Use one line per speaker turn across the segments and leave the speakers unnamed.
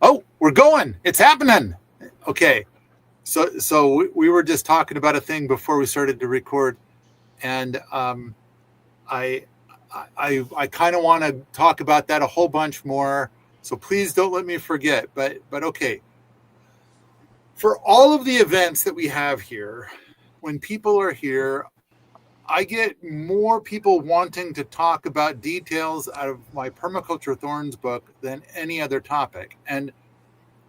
Oh, we're going. It's happening. Okay. So we were just talking about a thing before we started to record, and I I kind of want to talk about that a whole bunch more. So please don't let me forget. But okay. For all of the events that we have here, when people are here, I get more people wanting to talk about details out of my Permaculture Thorns book than any other topic. And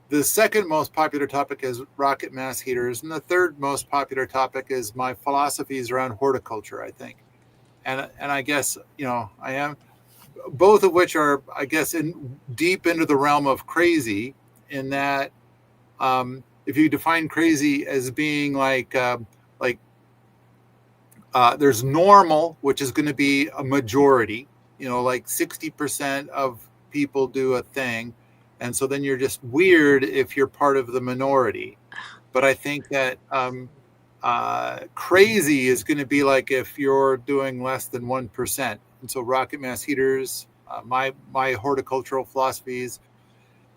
the second most popular topic is rocket mass heaters, and the third most popular topic is my philosophies around horticulture, I think. And I guess, I am, both of which are, I guess, deep into the realm of crazy, in that if you define crazy as being like there's normal, which is going to be a majority, like 60% of people do a thing. And so then you're just weird if you're part of the minority. But I think that crazy is going to be like if you're doing less than 1%. And so rocket mass heaters, my horticultural philosophies,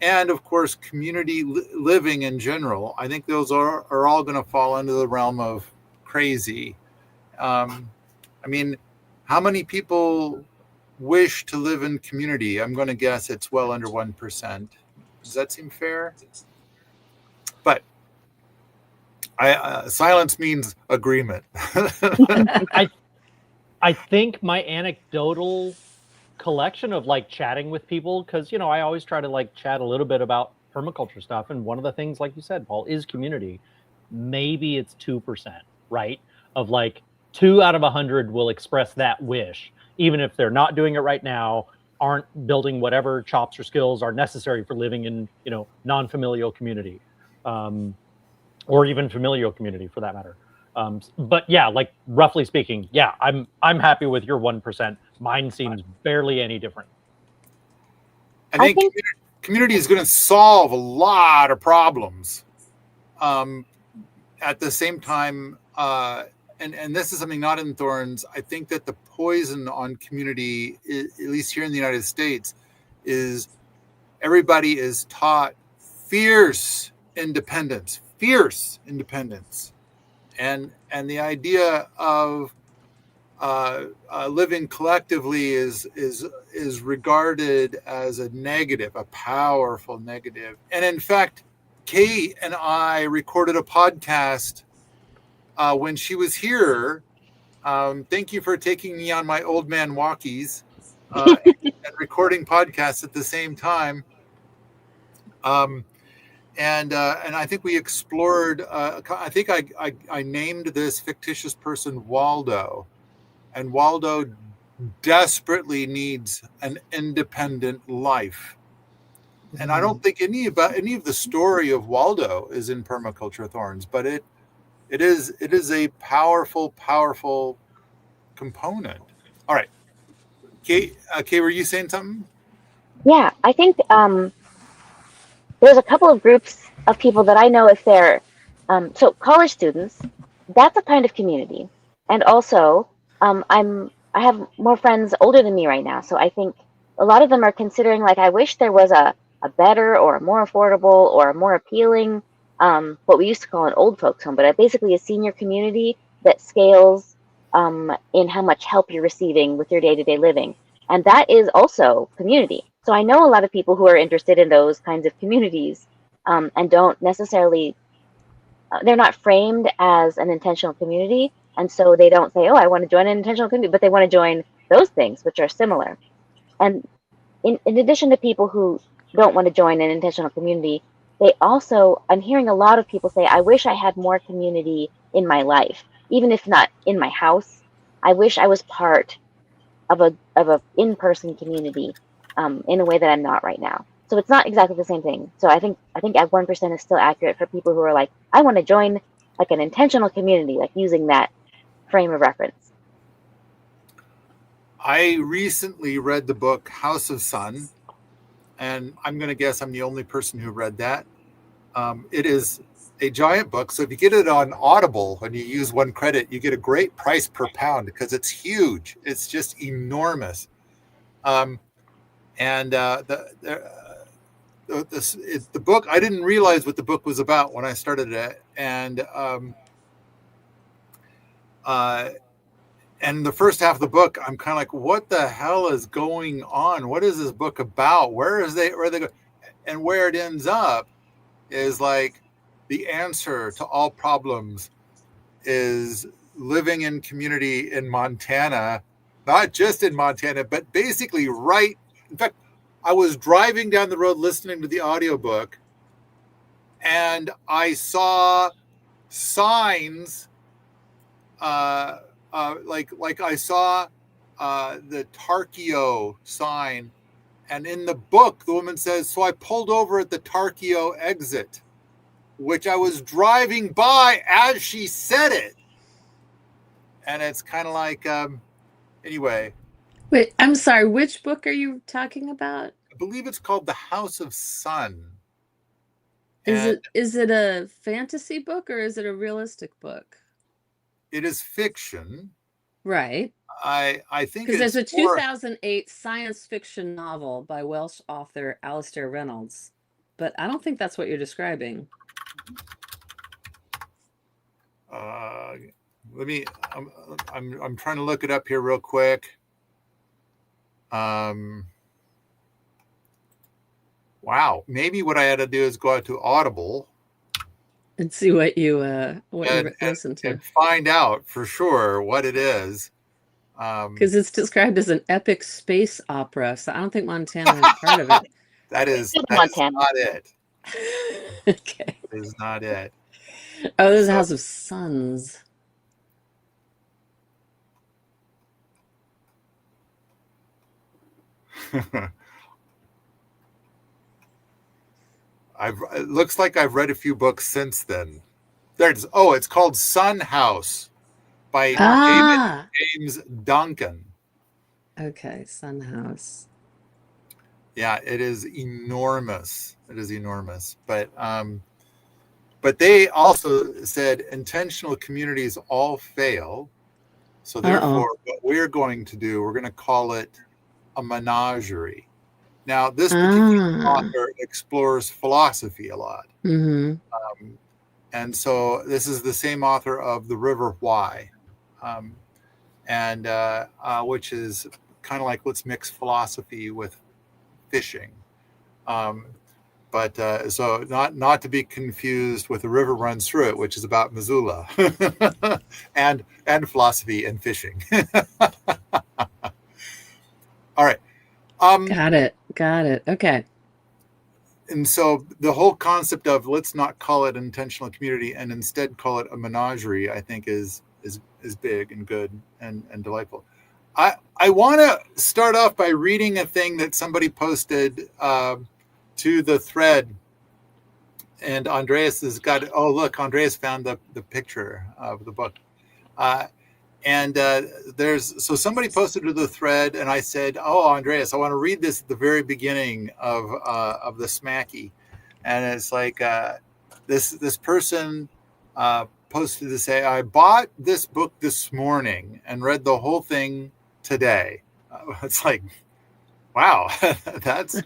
and of course, community living in general, I think those are all going to fall into the realm of crazy. I mean, how many people wish to live in community? I'm going to guess it's well under 1%. Does that seem fair? But silence means agreement.
I think my anecdotal collection of like chatting with people, because I always try to like chat a little bit about permaculture stuff, and one of the things, like you said, Paul, is community. Maybe it's 2%, right? Of like 2 out of 100 will express that wish, even if they're not doing it right now, aren't building whatever chops or skills are necessary for living in non-familial community, or even familial community for that matter. But yeah, like roughly speaking, yeah, I'm happy with your 1%. Mine seems barely any different.
I think community is going to solve a lot of problems. At the same time, and this is something not in Thorns, I think that the poison on community, at least here in the United States, is everybody is taught fierce independence. And the idea of living collectively is regarded as a negative, a powerful negative. And in fact, Kate and I recorded a podcast when she was here. Thank you for taking me on my old man walkies and recording podcasts at the same time. And I think we explored. I think I named this fictitious person Waldo, and Waldo desperately needs an independent life. And I don't think any of the story of Waldo is in Permaculture Thorns, but it is a powerful component. All right, Kate, were you saying something?
Yeah, I think there's a couple of groups of people that I know, if they're so college students, that's a kind of community. And also, I have more friends older than me right now, so I think a lot of them are considering, like, I wish there was a better or a more affordable or a more appealing, what we used to call an old folks home, but basically a senior community that scales in how much help you're receiving with your day-to-day living. And that is also community. So I know a lot of people who are interested in those kinds of communities, and don't necessarily, they're not framed as an intentional community. And so they don't say, oh, I want to join an intentional community, but they want to join those things, which are similar. And in addition to people who don't want to join an intentional community, they also, I'm hearing a lot of people say, I wish I had more community in my life, even if not in my house. I wish I was part of a in-person community in a way that I'm not right now. So it's not exactly the same thing. So I think at 1% is still accurate for people who are like, I want to join like an intentional community, like using that frame of reference.
I recently read the book House of Sun, and I'm going to guess I'm the only person who read that. It is a giant book, so if you get it on Audible and you use 1 credit, you get a great price per pound because it's huge. It's just enormous. And the book, I didn't realize what the book was about when I started it. And the first half of the book, I'm kind of like, what the hell is going on? What is this book about? Where they go? And where it ends up is like the answer to all problems is living in community in Montana, not just in Montana, but basically right. In fact, I was driving down the road listening to the audiobook, and I saw signs, like I saw the Tarkio sign, and in the book, the woman says, "So I pulled over at the Tarkio exit," which I was driving by as she said it. And it's kind of like, anyway.
Wait, I'm sorry. Which book are you talking about?
I believe it's called The House of Sun.
Is it a fantasy book or is it a realistic book?
It is fiction.
Right.
I think
because there's a 2008 science fiction novel by Welsh author Alastair Reynolds, but I don't think that's what you're describing.
Let me. I'm trying to look it up here real quick. Wow. Maybe what I had to do is go out to Audible
and see what you listen to
and find out for sure what it is.
Because it's described as an epic space opera, so I don't think Montana is part of it.
That is not it.
Okay.
That is not it.
Oh, there's a House of Suns.
It looks like I've read a few books since then. It's called Sun House by David James Duncan.
Okay, Sun House.
Yeah, it is enormous. It is enormous. But they also said intentional communities all fail. So therefore, what we're going to do, we're going to call it a menagerie. Now, this particular author explores philosophy a lot.
Mm-hmm.
And so this is the same author of The River Why, which is kind of like, let's mix philosophy with fishing. So not to be confused with The River Runs Through It, which is about Missoula and philosophy and fishing. All right.
Got it. Okay.
And so the whole concept of let's not call it an intentional community and instead call it a menagerie, I think is big and good and delightful. I want to start off by reading a thing that somebody posted to the thread, and Andreas has got. Oh, look, Andreas found the picture of the book. So somebody posted to the thread, and I said, "Oh, Andreas, I want to read this at the very beginning of the Smacky," and it's like this person posted to say, "I bought this book this morning and read the whole thing today." It's like, wow, that's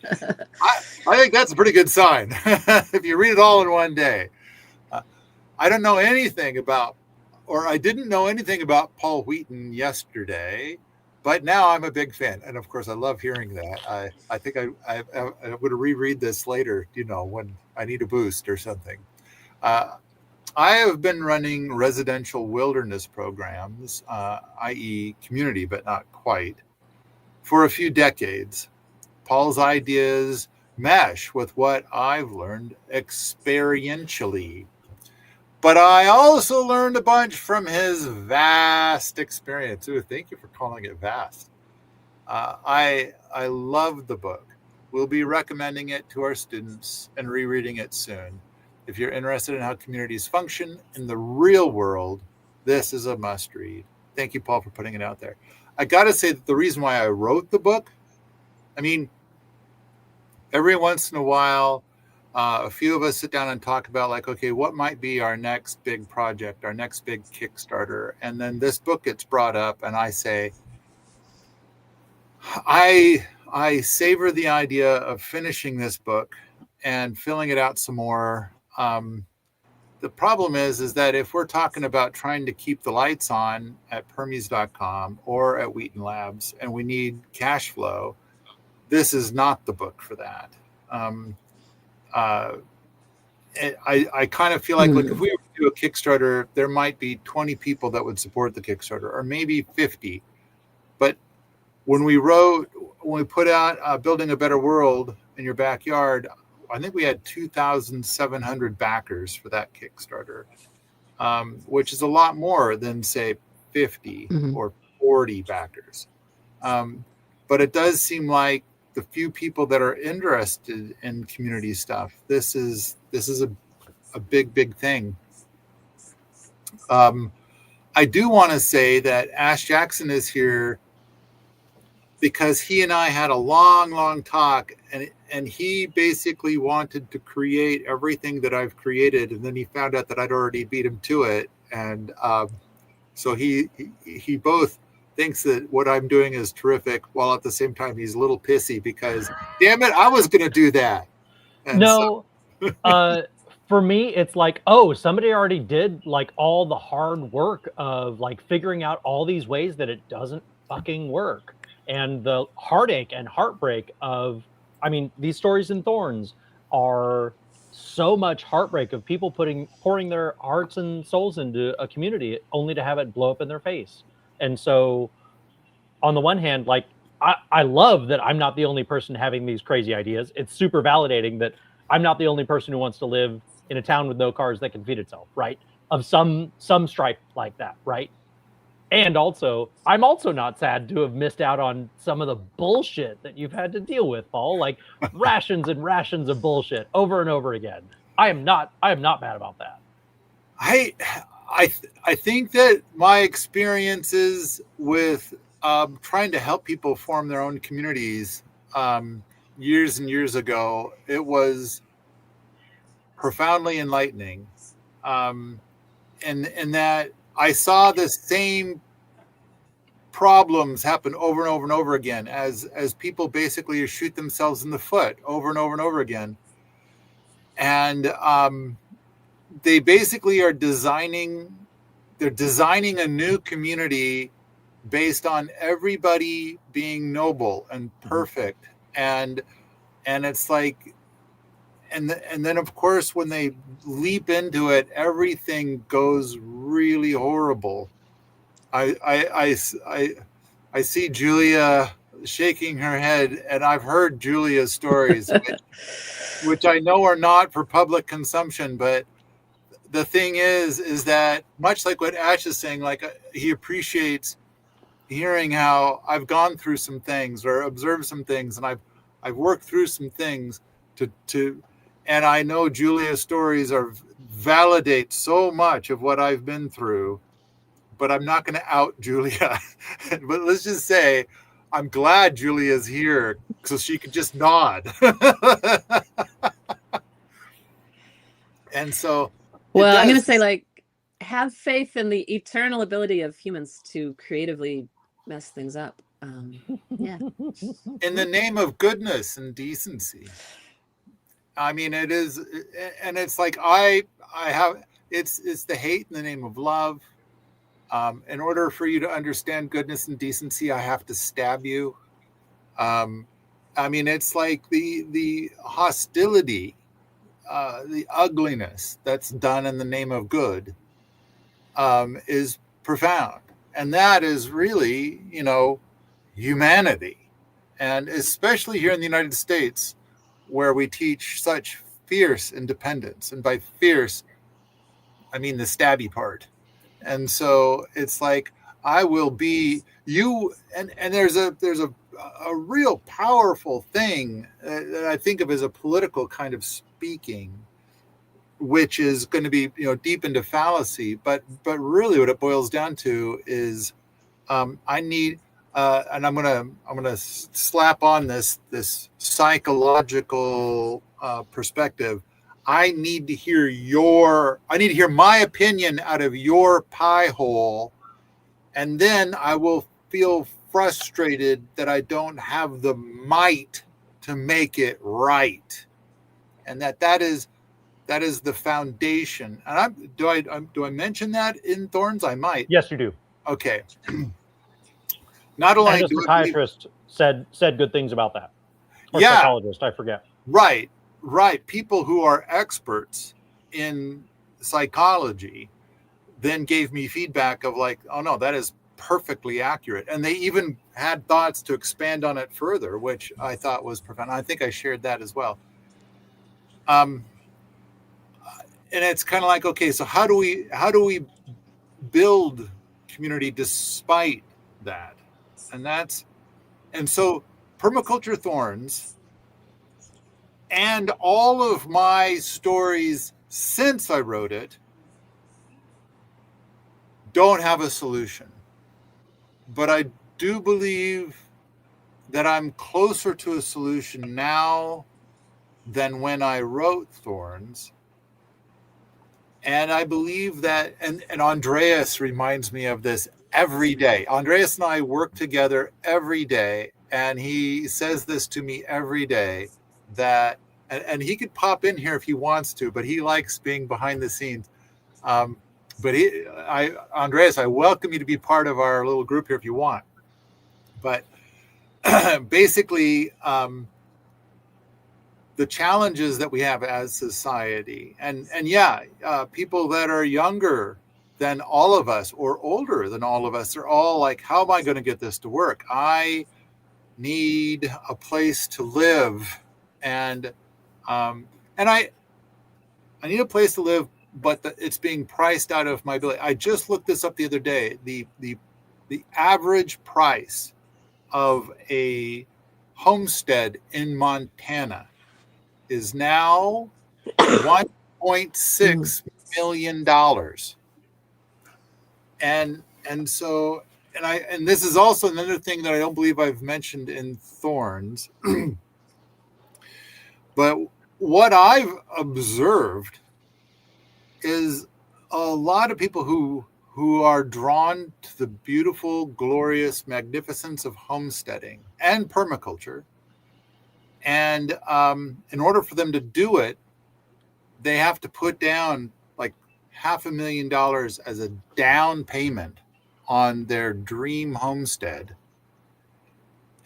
I think that's a pretty good sign if you read it all in one day. I don't know anything about. Or I didn't know anything about Paul Wheaton yesterday, but now I'm a big fan. And of course, I love hearing that. I think I would reread this later, when I need a boost or something. I have been running residential wilderness programs, i.e. community, but not quite, for a few decades. Paul's ideas mesh with what I've learned experientially. But I also learned a bunch from his vast experience. Ooh, thank you for calling it vast. I love the book. We'll be recommending it to our students and rereading it soon. If you're interested in how communities function in the real world, this is a must read. Thank you, Paul, for putting it out there. I got to say that the reason why I wrote the book, every once in a while, a few of us sit down and talk about okay, what might be our next big project, our next big Kickstarter. And then this book gets brought up and I say, I savor the idea of finishing this book and filling it out some more. The problem is that if we're talking about trying to keep the lights on at Permies.com or at Wheaton Labs, and we need cash flow, this is not the book for that. I kind of feel like, look, if we were to do a Kickstarter, there might be 20 people that would support the Kickstarter, or maybe 50. But when we put out Building a Better World in Your Backyard, I think we had 2,700 backers for that Kickstarter, which is a lot more than, say, 50 or 40 backers. But it does seem like the few people that are interested in community stuff, this is a big thing. I do want to say that Ash Jackson is here because he and I had a long talk, and he basically wanted to create everything that I've created, and then he found out that I'd already beat him to it, and so he both thinks that what I'm doing is terrific, while at the same time he's a little pissy because, damn it, I was going to do that. And
for me, it's like, oh, somebody already did like all the hard work of like figuring out all these ways that it doesn't fucking work. And the heartache and heartbreak of, I mean, these stories in Thorns are so much heartbreak of people pouring their hearts and souls into a community only to have it blow up in their face. And so on the one hand, like, I love that I'm not the only person having these crazy ideas. It's super validating that I'm not the only person who wants to live in a town with no cars that can feed itself, right? Of some stripe like that, right? And also, I'm also not sad to have missed out on some of the bullshit that you've had to deal with, Paul, like rations and rations of bullshit over and over again. I am not mad about that.
I think that my experiences with trying to help people form their own communities years and years ago, it was profoundly enlightening. And that I saw the same problems happen over and over and over again as people basically shoot themselves in the foot over and over and over again. And they basically are designing a new community based on everybody being noble and perfect. And it's like, and then of course, when they leap into it, everything goes really horrible. I see Julia shaking her head, and I've heard Julia's stories, which I know are not for public consumption. But the thing is that much like what Ash is saying, like he appreciates hearing how I've gone through some things or observed some things, and I've worked through some things to and I know Julia's stories validate so much of what I've been through, but I'm not going to out Julia. But let's just say I'm glad Julia's here so she could just nod. And so,
well, I'm going to say, like, have faith in the eternal ability of humans to creatively mess things up. Yeah.
In the name of goodness and decency. I mean, it is, and it's like it's the hate in the name of love. In order for you to understand goodness and decency, I have to stab you. I mean, it's like the hostility, the ugliness that's done in the name of good is profound. And that is really, humanity. And especially here in the United States, where we teach such fierce independence. And by fierce, I mean the stabby part. And so it's like, I will be you. And there's a real powerful thing that I think of as a political kind of speaking, which is going to be, deep into fallacy. But really what it boils down to is I need, and I'm gonna slap on this psychological perspective. I need to hear my opinion out of your pie hole, and then I will feel frustrated that I don't have the might to make it right. and that is the foundation. And do I mention that in Thorns? I might.
Yes, you do.
Okay. Not only
And a
do I believe,
psychiatrist said good things about that. Or
yeah,
psychologist, I forget.
right. People who are experts in psychology then gave me feedback of like, oh no, that is perfectly accurate. And they even had thoughts to expand on it further, which I thought was profound. I think I shared that as well. And it's kind of like, okay, so how do we build community despite that? And so Permaculture Thorns and all of my stories since I wrote it don't have a solution. But I do believe that I'm closer to a solution now than when I wrote Thorns. And I believe that, and Andreas reminds me of this every day. Andreas and I work together every day, and he says this to me every day, that, and he could pop in here if he wants to, but he likes being behind the scenes. But Andreas, I welcome you to be part of our little group here if you want. But basically, the challenges that we have as society, and people that are younger than all of us or older than all of us, are all like, how am I going to get this to work? I need a place to live, and I need a place to live, but it's being priced out of my ability. I just looked this up the other day. The average price of a homestead in Montana is now $1.6 million. And this is also another thing that I don't believe I've mentioned in Thorns. But what I've observed is a lot of people who are drawn to the beautiful, glorious magnificence of homesteading and permaculture. And in order for them to do it, they have to put down like $500,000 as a down payment on their dream homestead.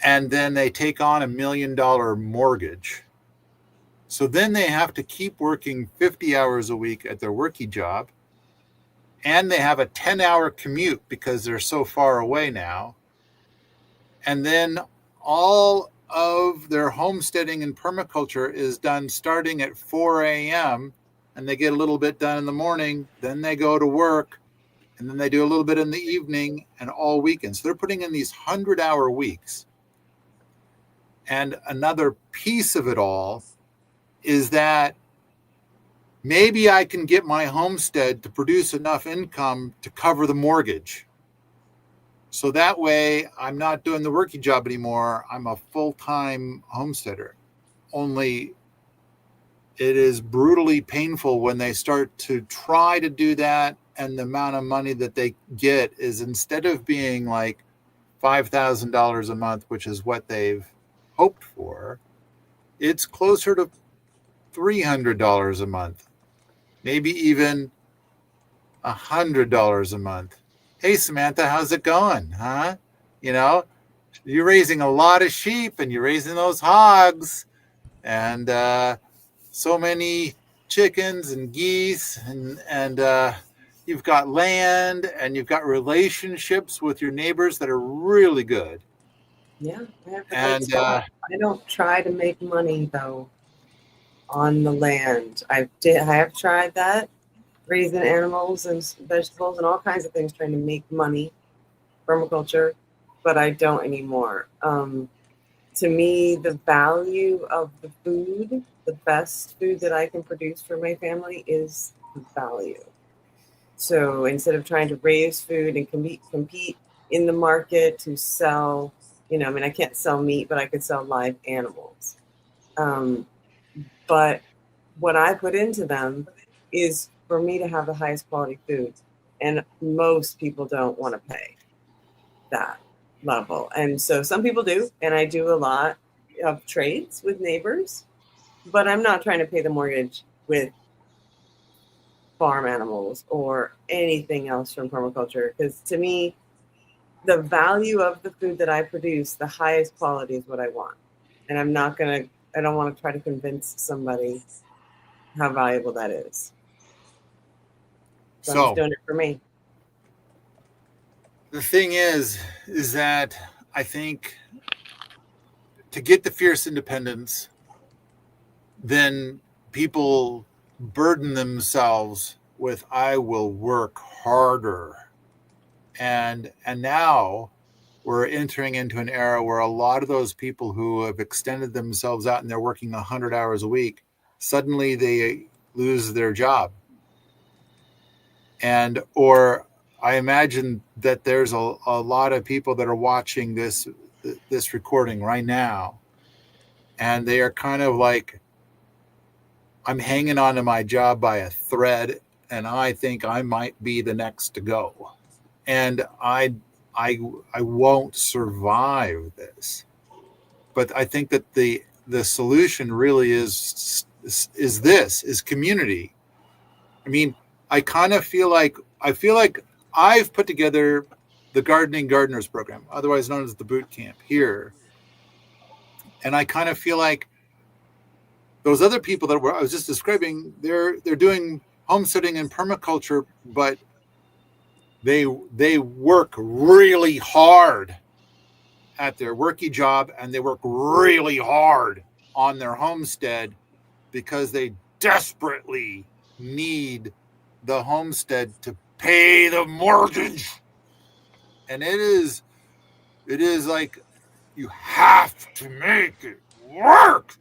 And then they take on $1 million mortgage. So then they have to keep working 50 hours a week at their working job. And they have a 10-hour commute because they're so far away now. And then all of their homesteading and permaculture is done starting at 4 a.m. and they get a little bit done in the morning. Then they go to work, and then they do a little bit in the evening and all weekend. So they're putting in these 100-hour weeks. And another piece of it all is that maybe I can get my homestead to produce enough income to cover the mortgage. So that way I'm not doing the working job anymore. I'm a full-time homesteader. Only it is brutally painful when they start to try to do that, and the amount of money that they get is, instead of being like $5,000 a month, which is what they've hoped for, it's closer to $300 a month, maybe even $100 a month. Hey, Samantha, how's it going? Huh? You know, you're raising a lot of sheep and you're raising those hogs and so many chickens and geese and you've got land and you've got relationships with your neighbors that are really good.
Yeah, I don't try to make money though on the land. I have tried that, raising animals and vegetables and all kinds of things, trying to make money, permaculture, but I don't anymore. To me, the value of the food, the best food that I can produce for my family, is the value. So instead of trying to raise food and compete in the market to sell, I can't sell meat, but I could sell live animals. But what I put into them is for me to have the highest quality food. And most people don't want to pay that level. And so some people do. And I do a lot of trades with neighbors. but I'm not trying to pay the mortgage with farm animals or anything else from permaculture, because to me, the value of the food that I produce, the highest quality is what I want. And I don't want to try to convince somebody how valuable that is. So I'm just doing it for me.
The thing is that I think to get the fierce independence, then people burden themselves with, I will work harder. And now we're entering into an era where a lot of those people who have extended themselves out and they're working 100 hours a week, suddenly they lose their job. Or I imagine that there's a lot of people that are watching this recording right now, and they are kind of like, I'm hanging on to my job by a thread, and I think I might be the next to go, and I won't survive this. But I think that the solution really is community. I mean, I feel like I've put together the Gardening Gardeners program, otherwise known as the boot camp here. And I kind of feel like those other people that I was just describing, they're doing homesteading and permaculture, but they work really hard at their worky job, and they work really hard on their homestead because they desperately need the homestead to pay the mortgage. And it is like, you have to make it work.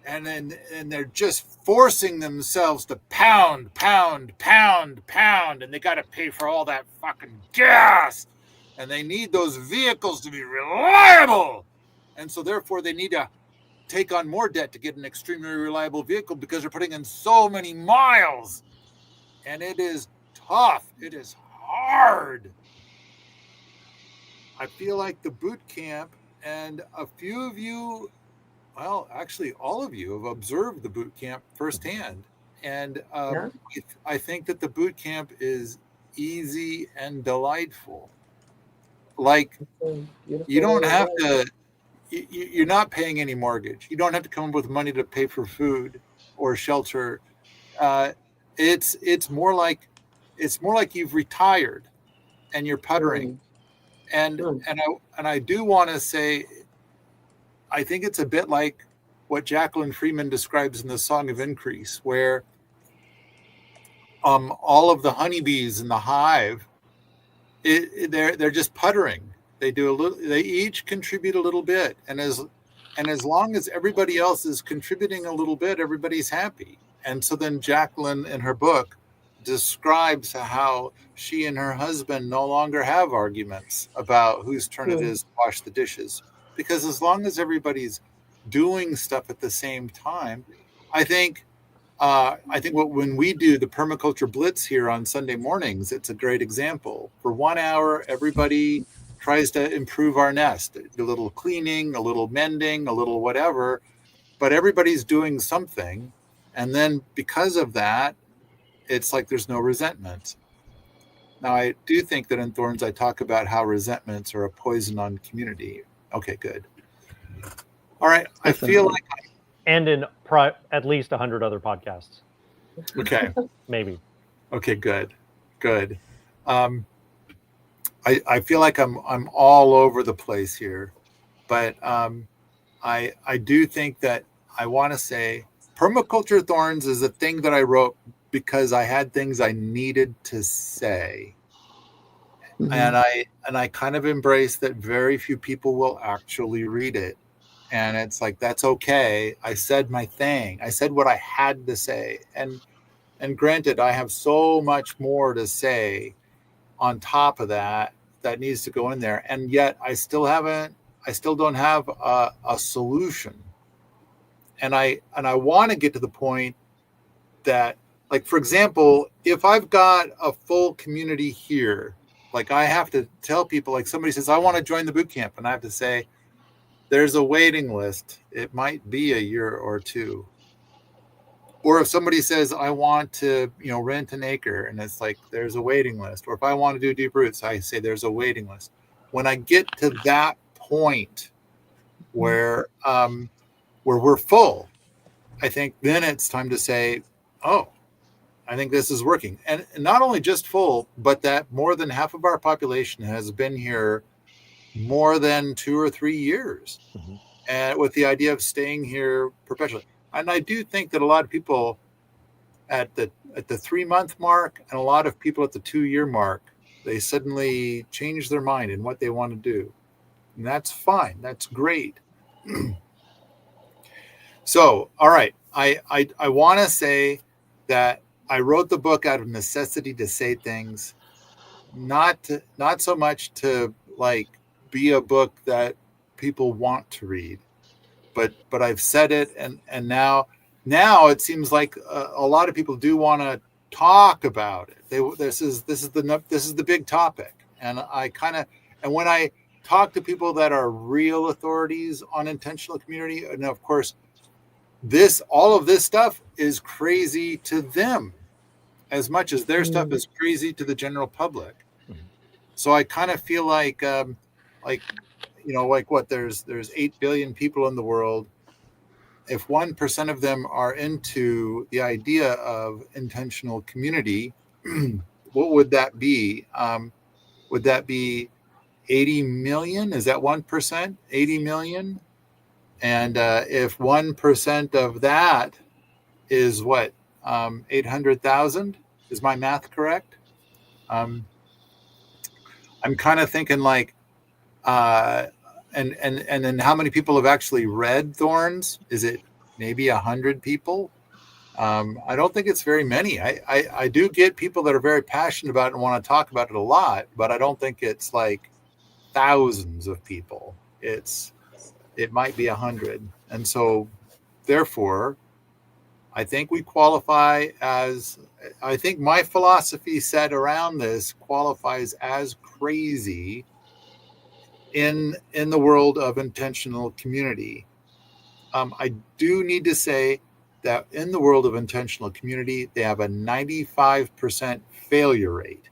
And they're just forcing themselves to pound, and they got to pay for all that fucking gas. And they need those vehicles to be reliable. And so therefore they need to take on more debt to get an extremely reliable vehicle because they're putting in so many miles. And it is tough. It is hard. I feel like the boot camp, and a few of you, well, actually all of you, have observed the boot camp firsthand. And I think that the boot camp is easy and delightful. Like, you don't have to, you're not paying any mortgage. You don't have to come up with money to pay for food or shelter. It's more like you've retired and you're puttering. And I do want to say, I think it's a bit like what Jacqueline Freeman describes in the Song of Increase, where all of the honeybees in the hive, they're just puttering. They do a little. They each contribute a little bit, and as long as everybody else is contributing a little bit, everybody's happy. And so then Jacqueline, in her book, describes how she and her husband no longer have arguments about whose turn it is to wash the dishes, because as long as everybody's doing stuff at the same time, I think when we do the permaculture blitz here on Sunday mornings, it's a great example. For 1 hour, everybody tries to improve our nest, a little cleaning, a little mending, a little whatever, but everybody's doing something. And then because of that, it's like there's no resentment. Now, I do think that in Thorns, I talk about how resentments are a poison on community. Okay, good. All right. I feel like...
And in at least 100 other podcasts.
Okay.
Maybe.
Okay, good. I feel like I'm all over the place here, but I do think that I want to say Permaculture Thorns is a thing that I wrote because I had things I needed to say. Mm-hmm. And I kind of embrace that very few people will actually read it. And it's like, that's okay. I said my thing. I said what I had to say. And granted, I have so much more to say on top of that needs to go in there. And yet I still don't have a solution. And I want to get to the point that, like, for example, if I've got a full community here, like, I have to tell people, like, somebody says, I want to join the boot camp. And I have to say, there's a waiting list. It might be a year or two. or if somebody says, I want to, rent an acre, and it's like, there's a waiting list. Or if I want to do deep roots, I say there's a waiting list. When I get to that point where we're full, I think then it's time to say, oh, I think this is working. And not only just full, but that more than half of our population has been here more than 2 or 3 years, and with the idea of staying here perpetually. And I do think that a lot of people at the 3-month mark, and a lot of people at the 2-year mark, they suddenly change their mind in what they want to do. And that's fine. That's great. So, all right. I want to say that I wrote the book out of necessity to say things, not so much to like be a book that people want to read, but I've said it, and now it seems like a lot of people do want to talk about it. This is the big topic, and when I talk to people that are real authorities on intentional community, and of course all of this stuff is crazy to them as much as their stuff is crazy to the general public. So I kind of feel like there's 8 billion people in the world. If 1% of them are into the idea of intentional community, what would that be? Would that be 80 million? Is that 1%? 80 million? And if 1% of that is what? 800,000? Is my math correct? I'm kind of thinking like, and then how many people have actually read Thorns? Is it maybe 100 people? I don't think it's very many. I do get people that are very passionate about it and want to talk about it a lot, but I don't think it's like thousands of people. It might be 100. And so therefore, I think we qualify as, I think my philosophy set around this qualifies as crazy in the world of intentional community. I do need to say that in the world of intentional community, they have a 95% failure rate.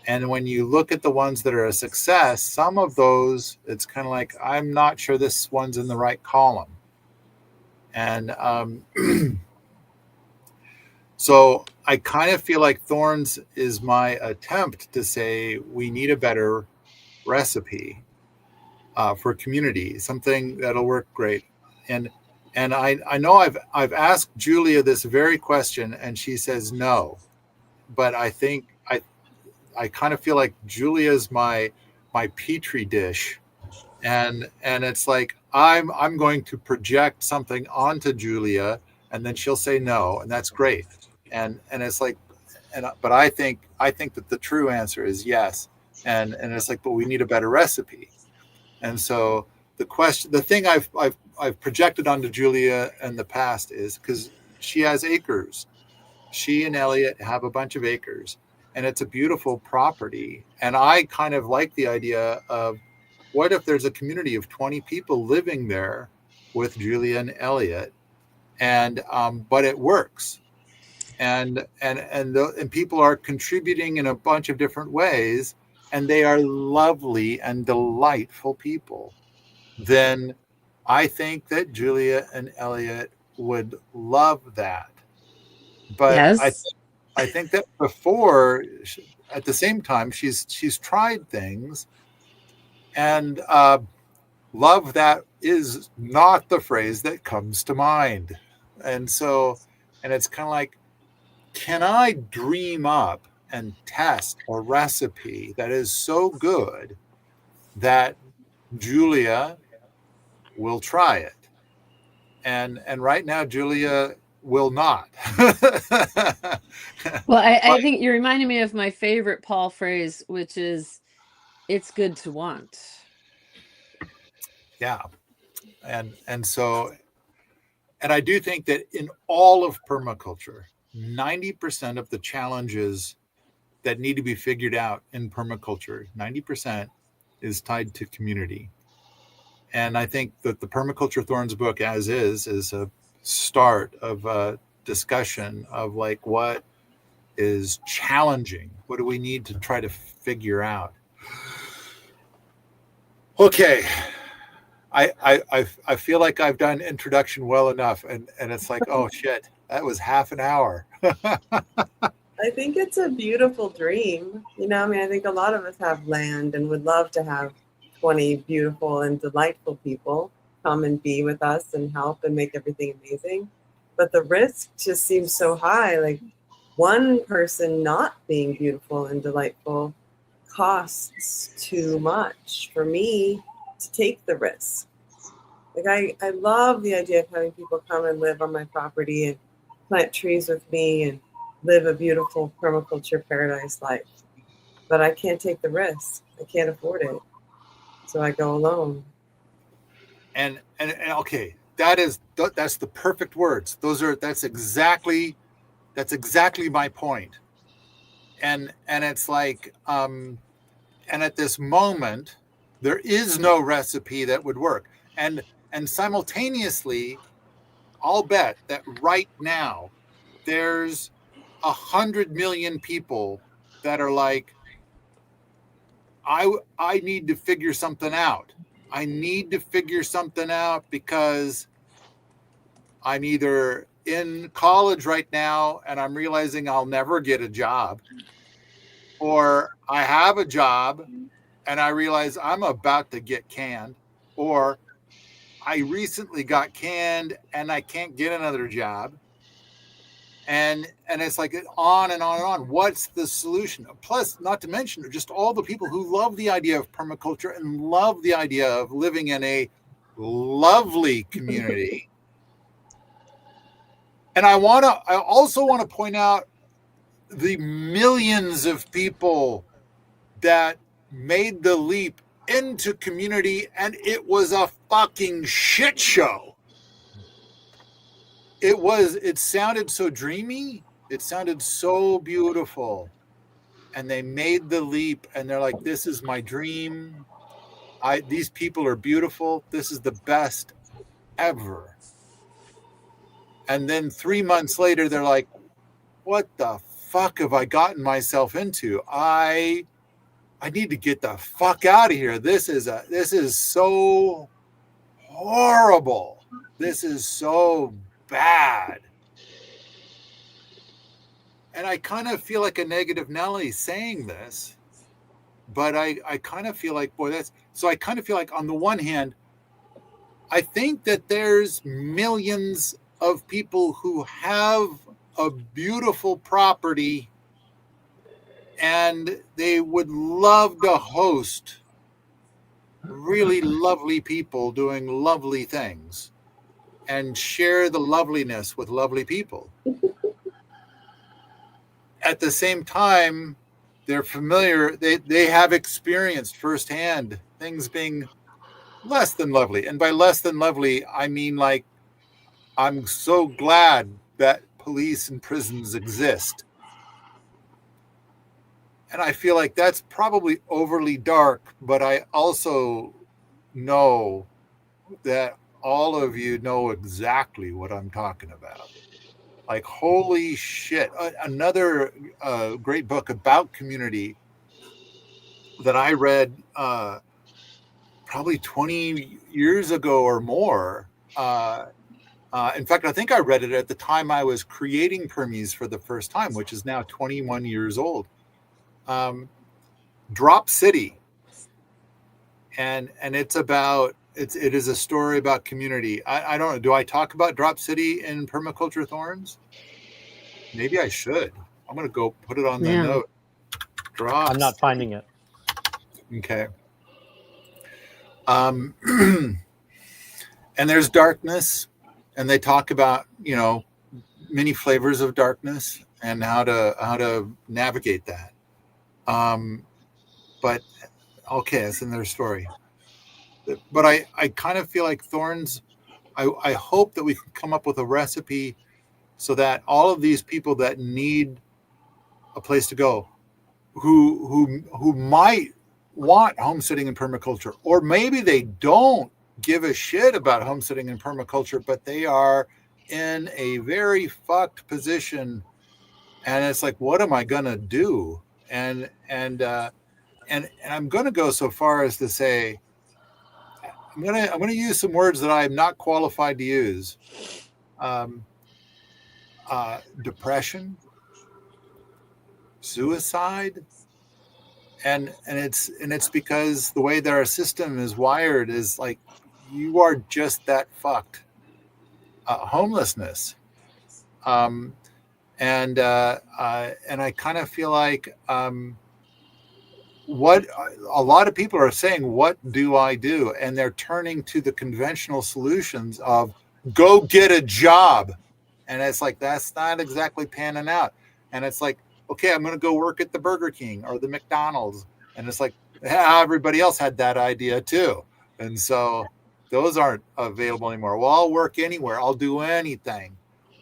And when you look at the ones that are a success, some of those, it's kind of like, I'm not sure this one's in the right column. And so I kind of feel like Thorns is my attempt to say we need a better recipe for community, something that'll work great. And I know I've asked Julia this very question, and she says no. But I think I kind of feel like Julia's my petri dish, and it's like I'm going to project something onto Julia, and then she'll say no, and that's great. And it's like, but I think that the true answer is yes, and it's like, but we need a better recipe. And so the thing I've projected onto Julia in the past is, because she has acres. She and Elliot have a bunch of acres, and it's a beautiful property. And I kind of like the idea of, what if there's a community of 20 people living there with Julia and Elliot, and but it works, and people are contributing in a bunch of different ways, and they are lovely and delightful people. Then I think that Julia and Elliot would love that. But
Yes.
I think that before, at the same time, she's tried things, and love that is not the phrase that comes to mind. And so, and it's kind of like, can I dream up and test a recipe that is so good that Julia will try it? And right now, Julia will not.
Well, I think you're reminding me of my favorite Paul phrase, which is, it's good to want.
Yeah. And so, and I do think that in all of permaculture, 90% of the challenges that need to be figured out in permaculture, 90% is tied to community. And I think that the Permaculture Thorns book, as is a start of discussion of like what is challenging. What do we need to try to figure out? Okay. I feel like I've done introduction well enough, and it's like, oh shit, that was half an hour.
I think it's a beautiful dream. You know, I mean, I think a lot of us have land and would love to have 20 beautiful and delightful people come and be with us and help and make everything amazing. But the risk just seems so high. Like one person not being beautiful and delightful costs too much for me to take the risk. Like I love the idea of having people come and live on my property and plant trees with me and live a beautiful permaculture paradise life. But I can't take the risk. I can't afford it. So I go alone.
And okay, that's the perfect words. That's exactly my point. And it's like, and at this moment, there is no recipe that would work. And simultaneously, I'll bet that right now there's 100 million people that are like, I need to figure something out. I need to figure something out because I'm either in college right now and I'm realizing I'll never get a job, or I have a job and I realize I'm about to get canned, or I recently got canned and I can't get another job. And it's like on and on and on. What's the solution? Plus, not to mention just all the people who love the idea of permaculture and love the idea of living in a lovely community. And I also want to point out the millions of people that made the leap into community, and it was a fucking shit show. It sounded so dreamy. It sounded so beautiful. And they made the leap and they're like, this is my dream. These people are beautiful. This is the best ever. And then 3 months later, they're like, what the fuck have I gotten myself into? I need to get the fuck out of here. This is so horrible. This is so bad. And I kind of feel like a negative Nelly saying this, but I kind of feel like, I kind of feel like on the one hand, I think that there's millions of people who have a beautiful property and they would love to host really lovely people doing lovely things and share the loveliness with lovely people. At the same time, they're familiar, they have experienced firsthand things being less than lovely. And by less than lovely, I mean like, I'm so glad that police and prisons exist. And I feel like that's probably overly dark, but I also know that all of you know exactly what I'm talking about. Like, holy shit. Another great book about community that I read probably 20 years ago or more. In fact, I think I read it at the time I was creating Permies for the first time, which is now 21 years old. Drop City. And it's about, it is a story about community. I don't know. Do I talk about Drop City in Permaculture Thorns? Maybe I should. I'm going to go put it on the note. Drop.
I'm not finding it.
Okay. And there's darkness, and they talk about, many flavors of darkness and how to navigate that. But okay, it's in their story. But I kind of feel like Thorns, I hope that we can come up with a recipe so that all of these people that need a place to go, who might want homesteading and permaculture, or maybe they don't give a shit about homesteading and permaculture, but they are in a very fucked position, and it's like, what am I gonna do? And I'm gonna go so far as to say, I'm gonna use some words that I'm not qualified to use. Depression, suicide, and it's because the way that our system is wired is like, you are just that fucked. Homelessness, and I kind of feel like what a lot of people are saying, what do I do? And they're turning to the conventional solutions of go get a job. And it's like, that's not exactly panning out. And it's like, okay, I'm going to go work at the Burger King or the McDonald's. And it's like, yeah, everybody else had that idea too. And so those aren't available anymore. Well, I'll work anywhere. I'll do anything.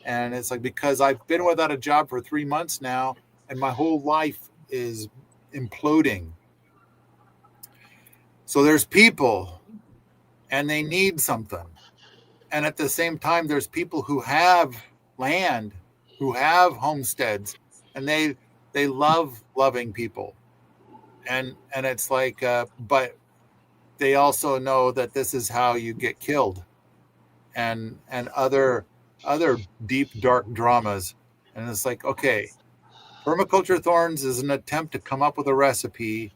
And it's like, because I've been without a job for 3 months now, and my whole life is imploding. So there's people, and they need something. And at the same time, there's people who have land, who have homesteads, and they love loving people. And it's like, but they also know that this is how you get killed, and other deep, dark dramas. And it's like, okay, Permaculture Thorns is an attempt to come up with a recipe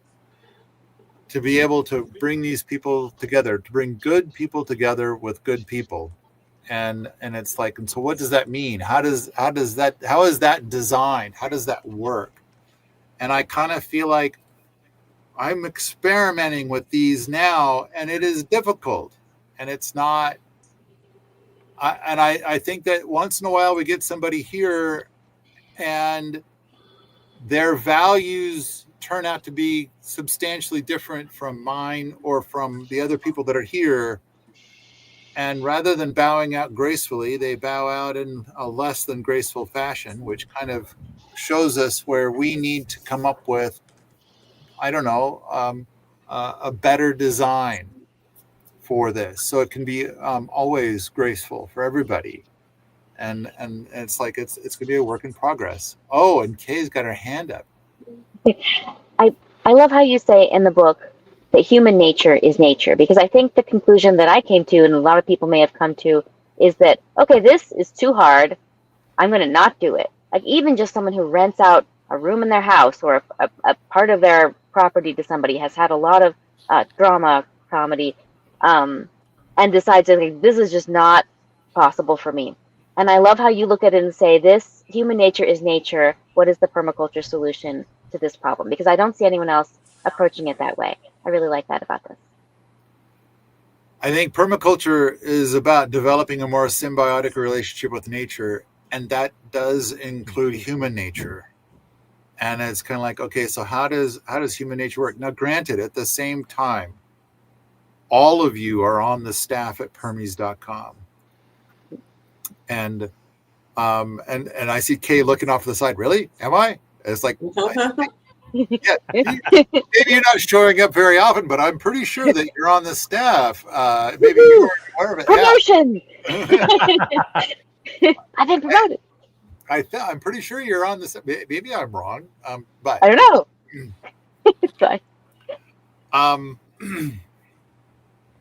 to be able to bring these people together, to bring good people together with good people. And it's like, and so what does that mean? How is that designed? How does that work? And I kind of feel like I'm experimenting with these now, and it is difficult, and it's not. I think that once in a while we get somebody here, and their values turn out to be substantially different from mine or from the other people that are here. And rather than bowing out gracefully, they bow out in a less than graceful fashion, which kind of shows us where we need to come up with, I don't know, a better design for this, so it can be always graceful for everybody. And it's like, it's going to be a work in progress. Oh, and Kay's got her hand up.
I love how you say in the book that human nature is nature, because I think the conclusion that I came to, and a lot of people may have come to, is that, okay, this is too hard, I'm going to not do it. Like, even just someone who rents out a room in their house or a part of their property to somebody has had a lot of drama, comedy, and decides that, like, this is just not possible for me. And I love how you look at it and say, this human nature is nature. What is the permaculture solution to this problem? Because I don't see anyone else approaching it that way. I really like that about this.
I think permaculture is about developing a more symbiotic relationship with nature, and that does include human nature. And it's kind of like, okay, so how does human nature work? Now, granted, at the same time, all of you are on the staff at Permies.com. And I see Kay looking off to the side. Really? Am I? It's like, yeah, maybe you're not showing up very often, but I'm pretty sure that you're on the staff. Maybe you weren't aware of it.
Promotion! I've been promoted.
I'm pretty sure you're on this. Maybe I'm wrong, but
I don't know. It's fine.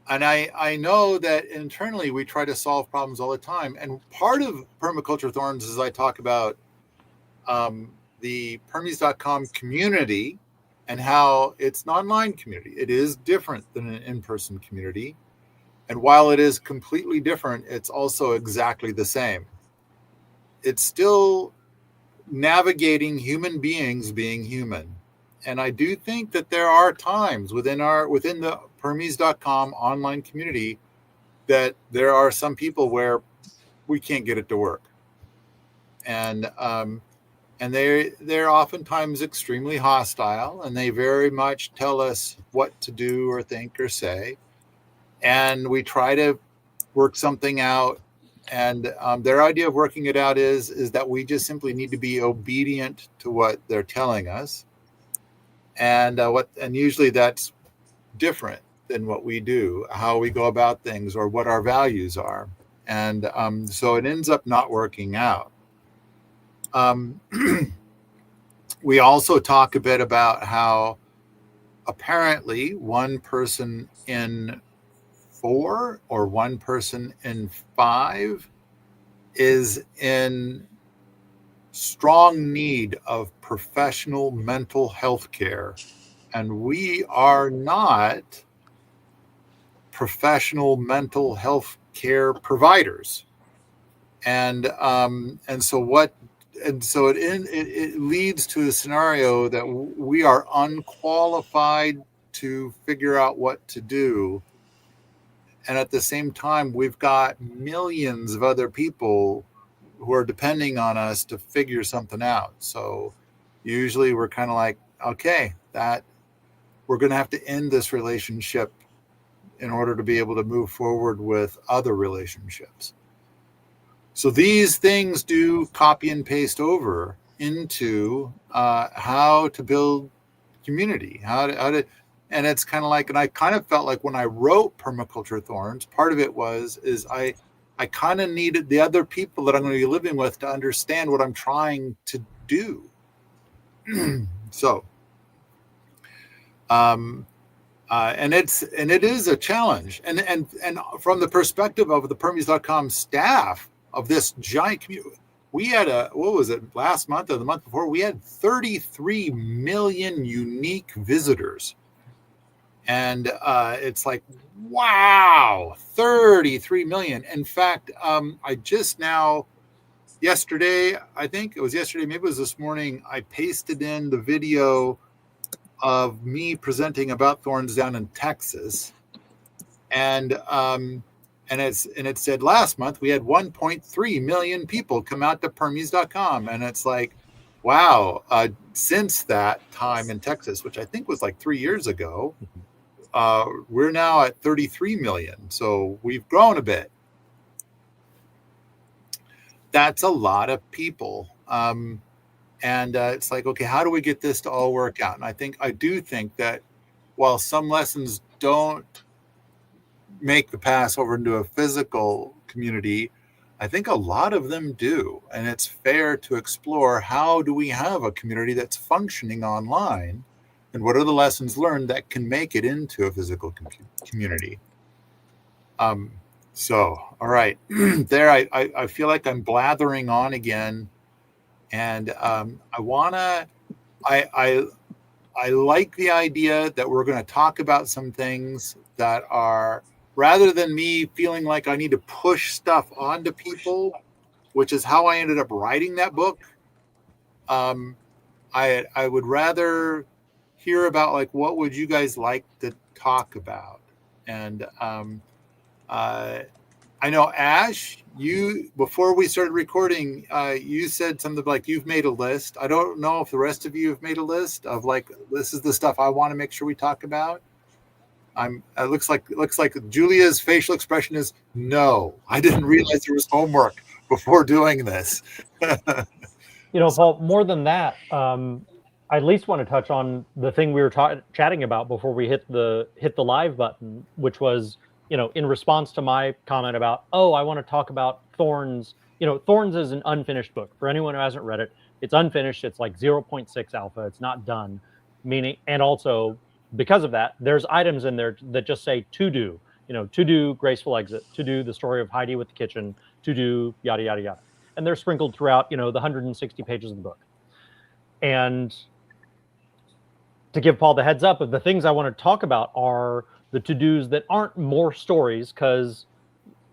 And I know that internally we try to solve problems all the time. And part of Permaculture Thorns is I talk about the Permies.com community and how it's an online community. It is different than an in-person community. And while it is completely different, it's also exactly the same. It's still navigating human beings being human. And I do think that there are times within the Permies.com online community that there are some people where we can't get it to work. And they're oftentimes extremely hostile, and they very much tell us what to do or think or say. And we try to work something out. And their idea of working it out is that we just simply need to be obedient to what they're telling us. And usually that's different than what we do, how we go about things, or what our values are. And so it ends up not working out. We also talk a bit about how apparently one person in 4 or one person in 5 is in strong need of professional mental health care, and we are not professional mental health care providers. And so it leads to a scenario that we are unqualified to figure out what to do. And at the same time, we've got millions of other people who are depending on us to figure something out. So usually we're kind of like, okay, that we're going to have to end this relationship in order to be able to move forward with other relationships. So these things do copy and paste over into how to build community, how to, and it's kind of like, and I kind of felt like when I wrote Permaculture Thorns, part of it is I kind of needed the other people that I'm going to be living with to understand what I'm trying to do. So, and it is a challenge, and from the perspective of the Permies.com staff of this giant community, we had last month or the month before, we had 33 million unique visitors. And it's like, wow, 33 million. In fact, I just now, yesterday, I think it was yesterday, maybe it was this morning, I pasted in the video of me presenting about Thorns down in Texas. And it said last month we had 1.3 million people come out to Permies.com. And it's like, wow, since that time in Texas, which I think was like 3 years ago, we're now at 33 million. So we've grown a bit. That's a lot of people. And it's like, okay, how do we get this to all work out? And I do think that while some lessons don't make the pass over into a physical community, I think a lot of them do. And it's fair to explore, how do we have a community that's functioning online? And what are the lessons learned that can make it into a physical community? So, all right, there, I feel like I'm blathering on again. And I like the idea that we're going to talk about some things that are, rather than me feeling like I need to push stuff onto people, which is how I ended up writing that book. I would rather hear about, like, what would you guys like to talk about? And I know, Ash, you, before we started recording, you said something like you've made a list. I don't know if the rest of you have made a list of, like, this is the stuff I want to make sure we talk about. It looks like Julia's facial expression is no. I didn't realize there was homework before doing this.
Paul, more than that, I at least want to touch on the thing we were chatting about before we hit the live button, which was, in response to my comment about, I want to talk about Thorns. Thorns is an unfinished book. For anyone who hasn't read it, it's unfinished. It's like 0.6 alpha. It's not done. Meaning, and also because of that, there's items in there that just say to do, to do graceful exit, to do the story of Heidi with the kitchen, to do yada, yada, yada. And they're sprinkled throughout, the 160 pages of the book. And to give Paul the heads up of the things I want to talk about are the to-dos that aren't more stories, because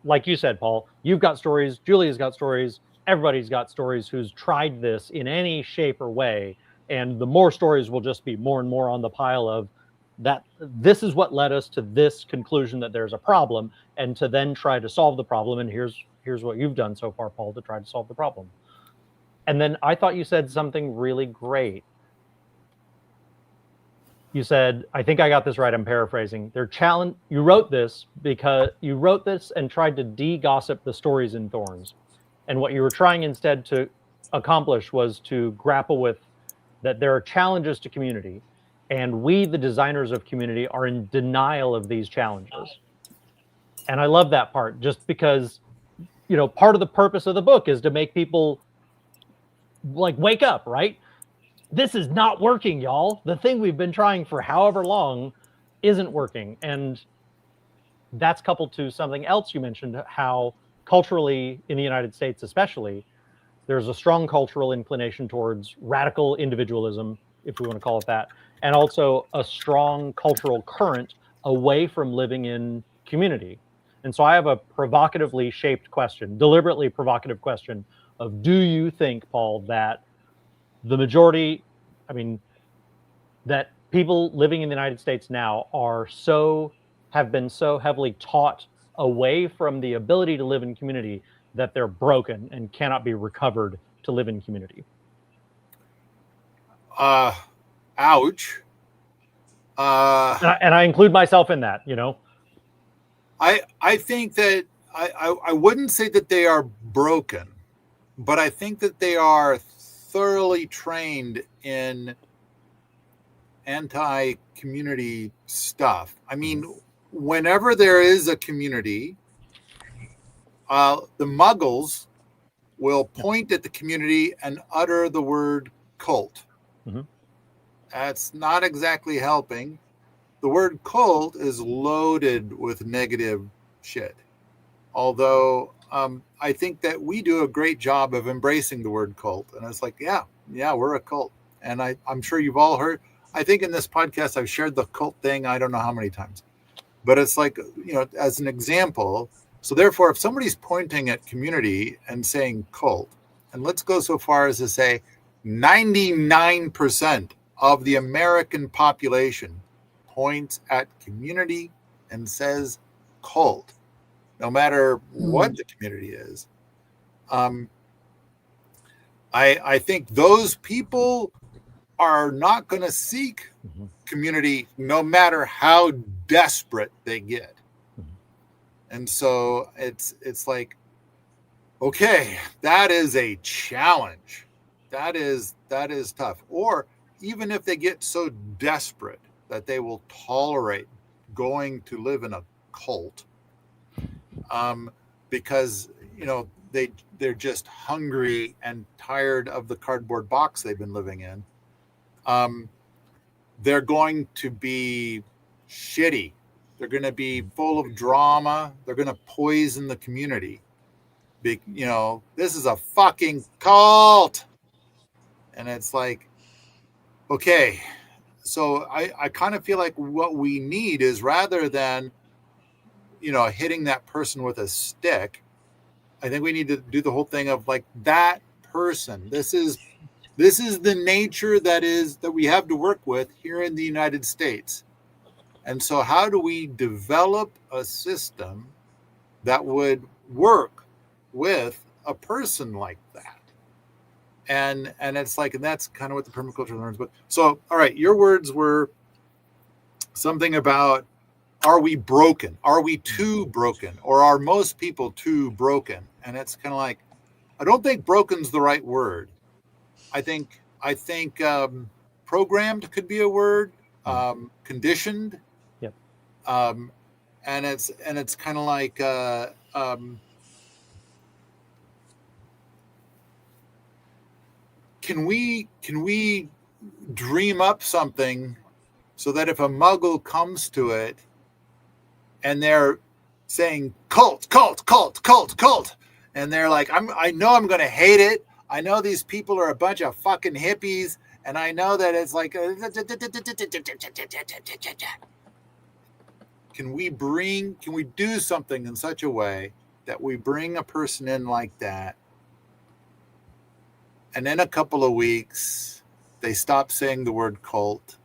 like you said, Paul, you've got stories, Julia's got stories, everybody's got stories who's tried this in any shape or way. And the more stories will just be more and more on the pile of that. This is what led us to this conclusion that there's a problem, and to then try to solve the problem. And here's what you've done so far, Paul, to try to solve the problem. And then I thought you said something really great. You said, I think I got this right, I'm paraphrasing. You wrote this because you wrote this and tried to de-gossip the stories in Thorns. And what you were trying instead to accomplish was to grapple with that there are challenges to community. And we, the designers of community, are in denial of these challenges. And I love that part, just because part of the purpose of the book is to make people like wake up, right? This is not working, y'all. The thing we've been trying for however long isn't working. And that's coupled to something else you mentioned, how culturally in the United States, especially, there's a strong cultural inclination towards radical individualism, if we want to call it that, and also a strong cultural current away from living in community. And so I have a provocatively shaped question, deliberately provocative question of, do you think, Paul, that the majority, that people living in the United States now have been so heavily taught away from the ability to live in community that they're broken and cannot be recovered to live in community?
Ouch.
And I include myself in that,
I think that I wouldn't say that they are broken, but I think that they are thoroughly trained in anti-community stuff. I mean, whenever there is a community, the Muggles will point at the community and utter the word cult.
Mm-hmm.
That's not exactly helping. The word cult is loaded with negative shit. Although I think that we do a great job of embracing the word cult. And it's like, yeah, we're a cult. And I'm sure you've all heard, I think in this podcast, I've shared the cult thing, I don't know how many times. But it's like, as an example, so therefore, if somebody's pointing at community and saying cult, and let's go so far as to say 99% of the American population points at community and says cult, no matter what the community is. I think those people are not going to seek community no matter how desperate they get. And so it's like, okay, that is a challenge. That is tough. Or even if they get so desperate that they will tolerate going to live in a cult, because they're just hungry and tired of the cardboard box they've been living in. They're going to be shitty. They're going to be full of drama. They're going to poison the community. This is a fucking cult. And it's like, okay, so I kind of feel like what we need is, rather than, hitting that person with a stick, I think we need to do the whole thing of like, that person, this is the nature that we have to work with here in the United States. And so how do we develop a system that would work with a person like that? And it's like, and that's kind of what the Permaculture learns. But so, all right, your words were something about, are we broken? Are we too broken? Or are most people too broken? And it's kind of like, I don't think broken's the right word. I think programmed could be a word, conditioned.
Yep.
And it's kind of like, can we dream up something so that if a Muggle comes to it and they're saying cult, and they're like, I know I'm going to hate it. I know these people are a bunch of fucking hippies, and I know that it's like, can we do something in such a way that we bring a person in like that, and in a couple of weeks they stop saying the word cult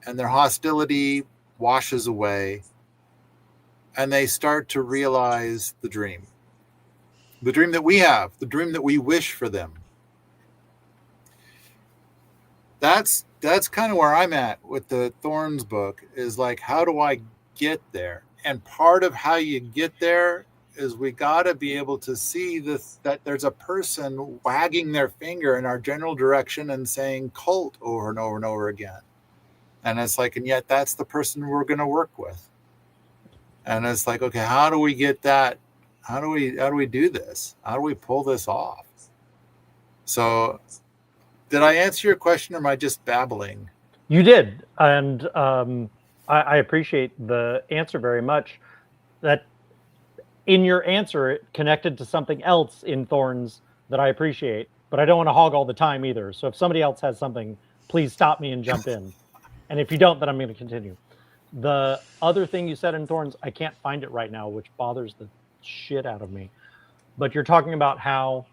and their hostility washes away, and they start to realize the dream that we have, the dream that we wish for them. That's kind of where I'm at with the Thorns book, is like, how do I get there? And part of how you get there is we got to be able to see that there's a person wagging their finger in our general direction and saying cult over and over and over again. And it's like, and yet that's the person we're going to work with. And it's like, okay, how do we get that How do we do this? How do we pull this off? So, did I answer your question, or am I just babbling?
You did, and I appreciate the answer very much. That in your answer, it connected to something else in Thorns that I appreciate, but I don't want to hog all the time either. So if somebody else has something, please stop me and jump in. And if you don't, then I'm going to continue. The other thing you said in Thorns, I can't find it right now, which bothers the shit out of me. But you're talking about how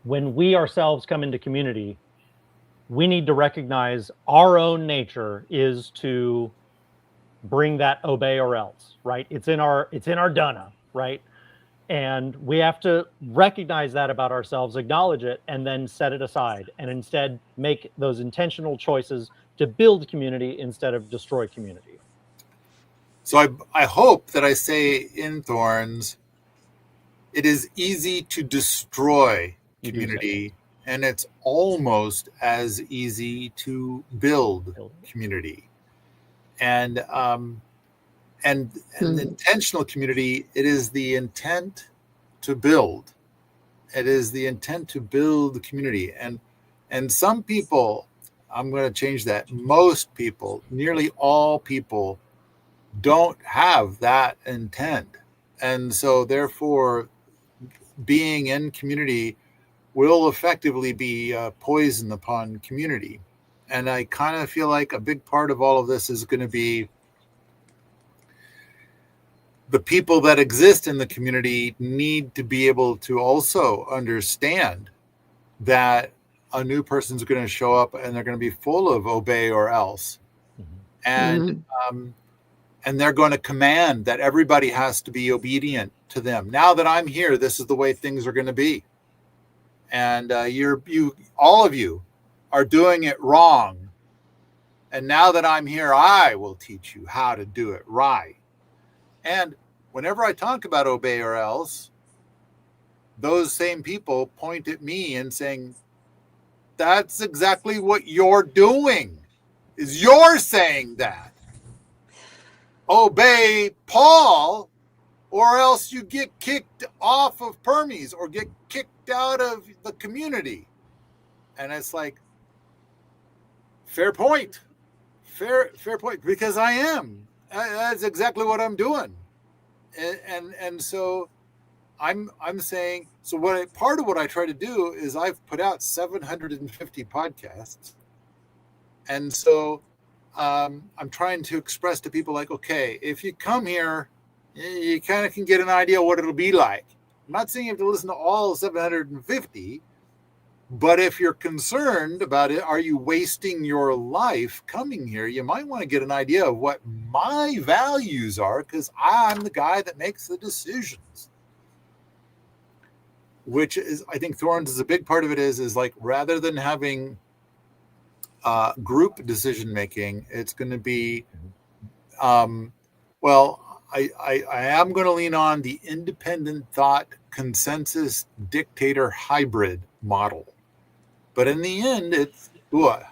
when we ourselves come into community, we need to recognize our own nature is to bring that obey or else, right? It's in our dana, right? And we have to recognize that about ourselves, acknowledge it, and then set it aside, and instead make those intentional choices to build community instead of destroy community.
So I hope that I say in Thorns, it is easy to destroy community, and it's almost as easy to build community. And intentional community, it is the intent to build. It is the intent to build the community. And some people, I'm going to change that. Most people, nearly all people, don't have that intent. And so therefore, being in community will effectively be poison upon community. And I kind of feel like a big part of all of this is going to be the people that exist in the community need to be able to also understand that a new person's going to show up and they're going to be full of obey or else. And they're going to command that everybody has to be obedient to them. Now that I'm here, this is the way things are going to be. And all of you are doing it wrong. And now that I'm here, I will teach you how to do it right. And whenever I talk about obey or else, those same people point at me and saying, that's exactly what you're doing, is you're saying that. Obey Paul, or else you get kicked off of Permies or get kicked out of the community. And it's like, fair point, because I am. That's exactly what I'm doing. And so I'm saying, so part of what I try to do is I've put out 750 podcasts. And so I'm trying to express to people like, okay, if you come here, you kind of can get an idea what it'll be like. I'm not saying you have to listen to all 750, but if you're concerned about it, are you wasting your life coming here? You might want to get an idea of what my values are, because I'm the guy that makes the decisions. Which is, I think Thorns is a big part of it is like, rather than having group decision making, it's going to be, I am going to lean on the independent thought consensus dictator hybrid model. But in the end, it's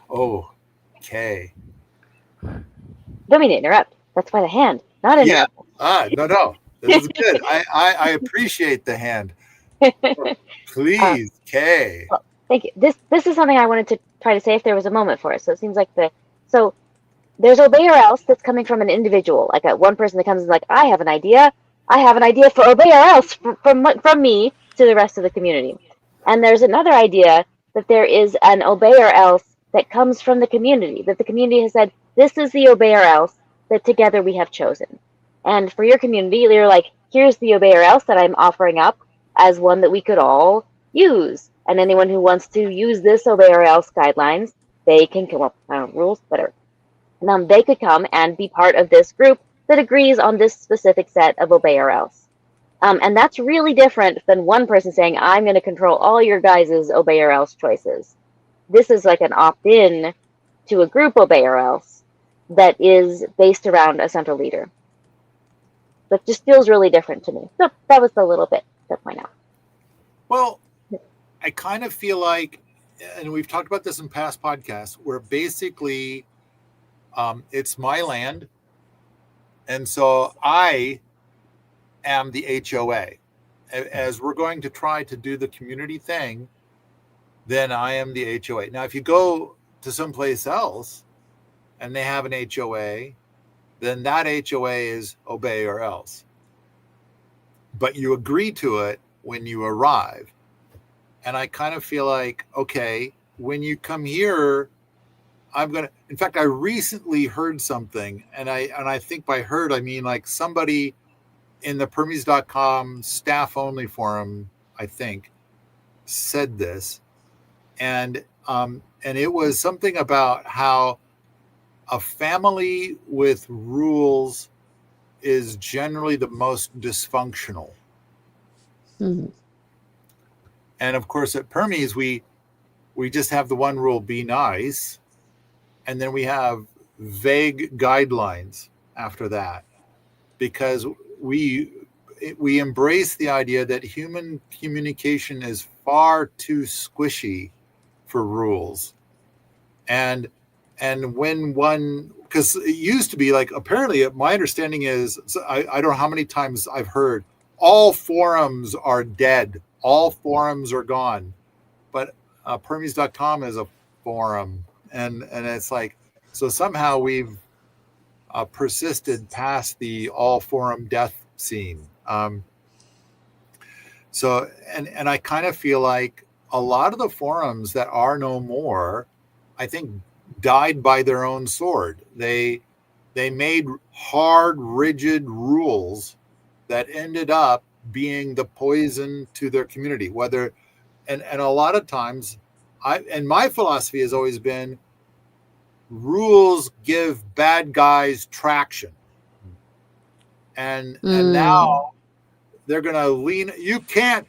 okay.
Don't mean to interrupt. That's by the hand, not interrupt.
Yeah. No. This is good. I appreciate the hand. Please, Kay.
Well, thank you. This is something I wanted to try to say if there was a moment for it. So it seems like so there's obey or else that's coming from an individual, like one person that comes and is like, I have an idea for obey or else from me to the rest of the community. And there's another idea that there is an obey or else that comes from the community, that the community has said, this is the obey or else that together we have chosen. And for your community, you're like, here's the obey or else that I'm offering up as one that we could all use. And anyone who wants to use this obey or else guidelines, they can come up with rules, whatever. And they could come and be part of this group that agrees on this specific set of obey or else. And that's really different than one person saying, I'm going to control all your guys' obey or else choices. This is like an opt-in to a group obey or else that is based around a central leader. That just feels really different to me. So that was a little bit to point out.
Well, I kind of feel like, and we've talked about this in past podcasts, where basically it's my land. And so I am the HOA. As we're going to try to do the community thing, then I am the HOA. Now, if you go to someplace else and they have an HOA, then that HOA is obey or else. But you agree to it when you arrive. And I kind of feel like, okay, when you come here, in fact, I recently heard something, and I think by heard, I mean like somebody in the Permies.com staff only forum, I think, said this. And it was something about how a family with rules is generally the most dysfunctional.
Mhm.
And of course, at Permies, we just have the one rule: be nice, and then we have vague guidelines after that, because we embrace the idea that human communication is far too squishy for rules. And when one, because it used to be like, apparently my understanding is, I don't know how many times I've heard, all forums are dead, all forums are gone. But Permies.com is a forum, and it's like, so somehow we've persisted past the all forum death scene. So I kind of feel like a lot of the forums that are no more, I think, died by their own sword. They made hard, rigid rules that ended up being the poison to their community. Whether and a lot of times, my philosophy has always been, rules give bad guys traction. And now they're gonna lean. You can't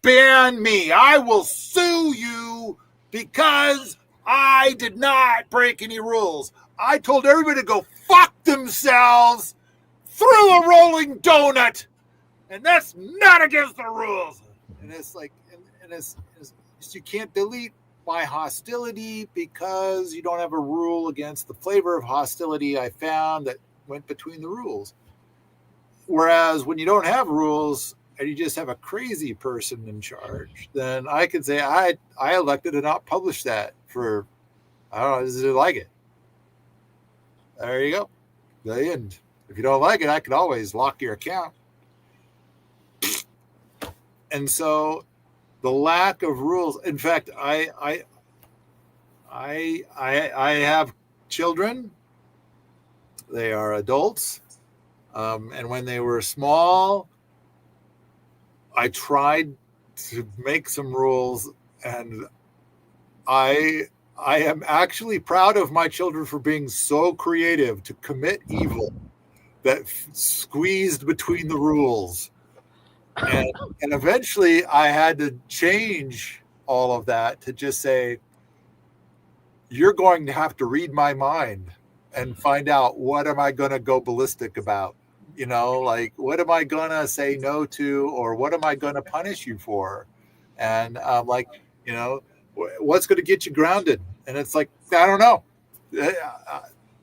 ban me. I will sue you because I did not break any rules. I told everybody to go fuck themselves through a rolling donut, and that's not against the rules. And it's like, and it's you can't delete my hostility because you don't have a rule against the flavor of hostility I found that went between the rules. Whereas when you don't have rules and you just have a crazy person in charge, then I could say I elected to not publish that for, I don't know, does it like it? There you go. The end. If you don't like it, I could always lock your account. And so the lack of rules. In fact, I have children. They are adults. And when they were small, I tried to make some rules, and I am actually proud of my children for being so creative to commit evil that squeezed between the rules. And eventually I had to change all of that to just say, you're going to have to read my mind and find out, what am I going to go ballistic about? You know, like, what am I going to say no to, or what am I going to punish you for? And like, you know, what's going to get you grounded? And it's like, I don't know.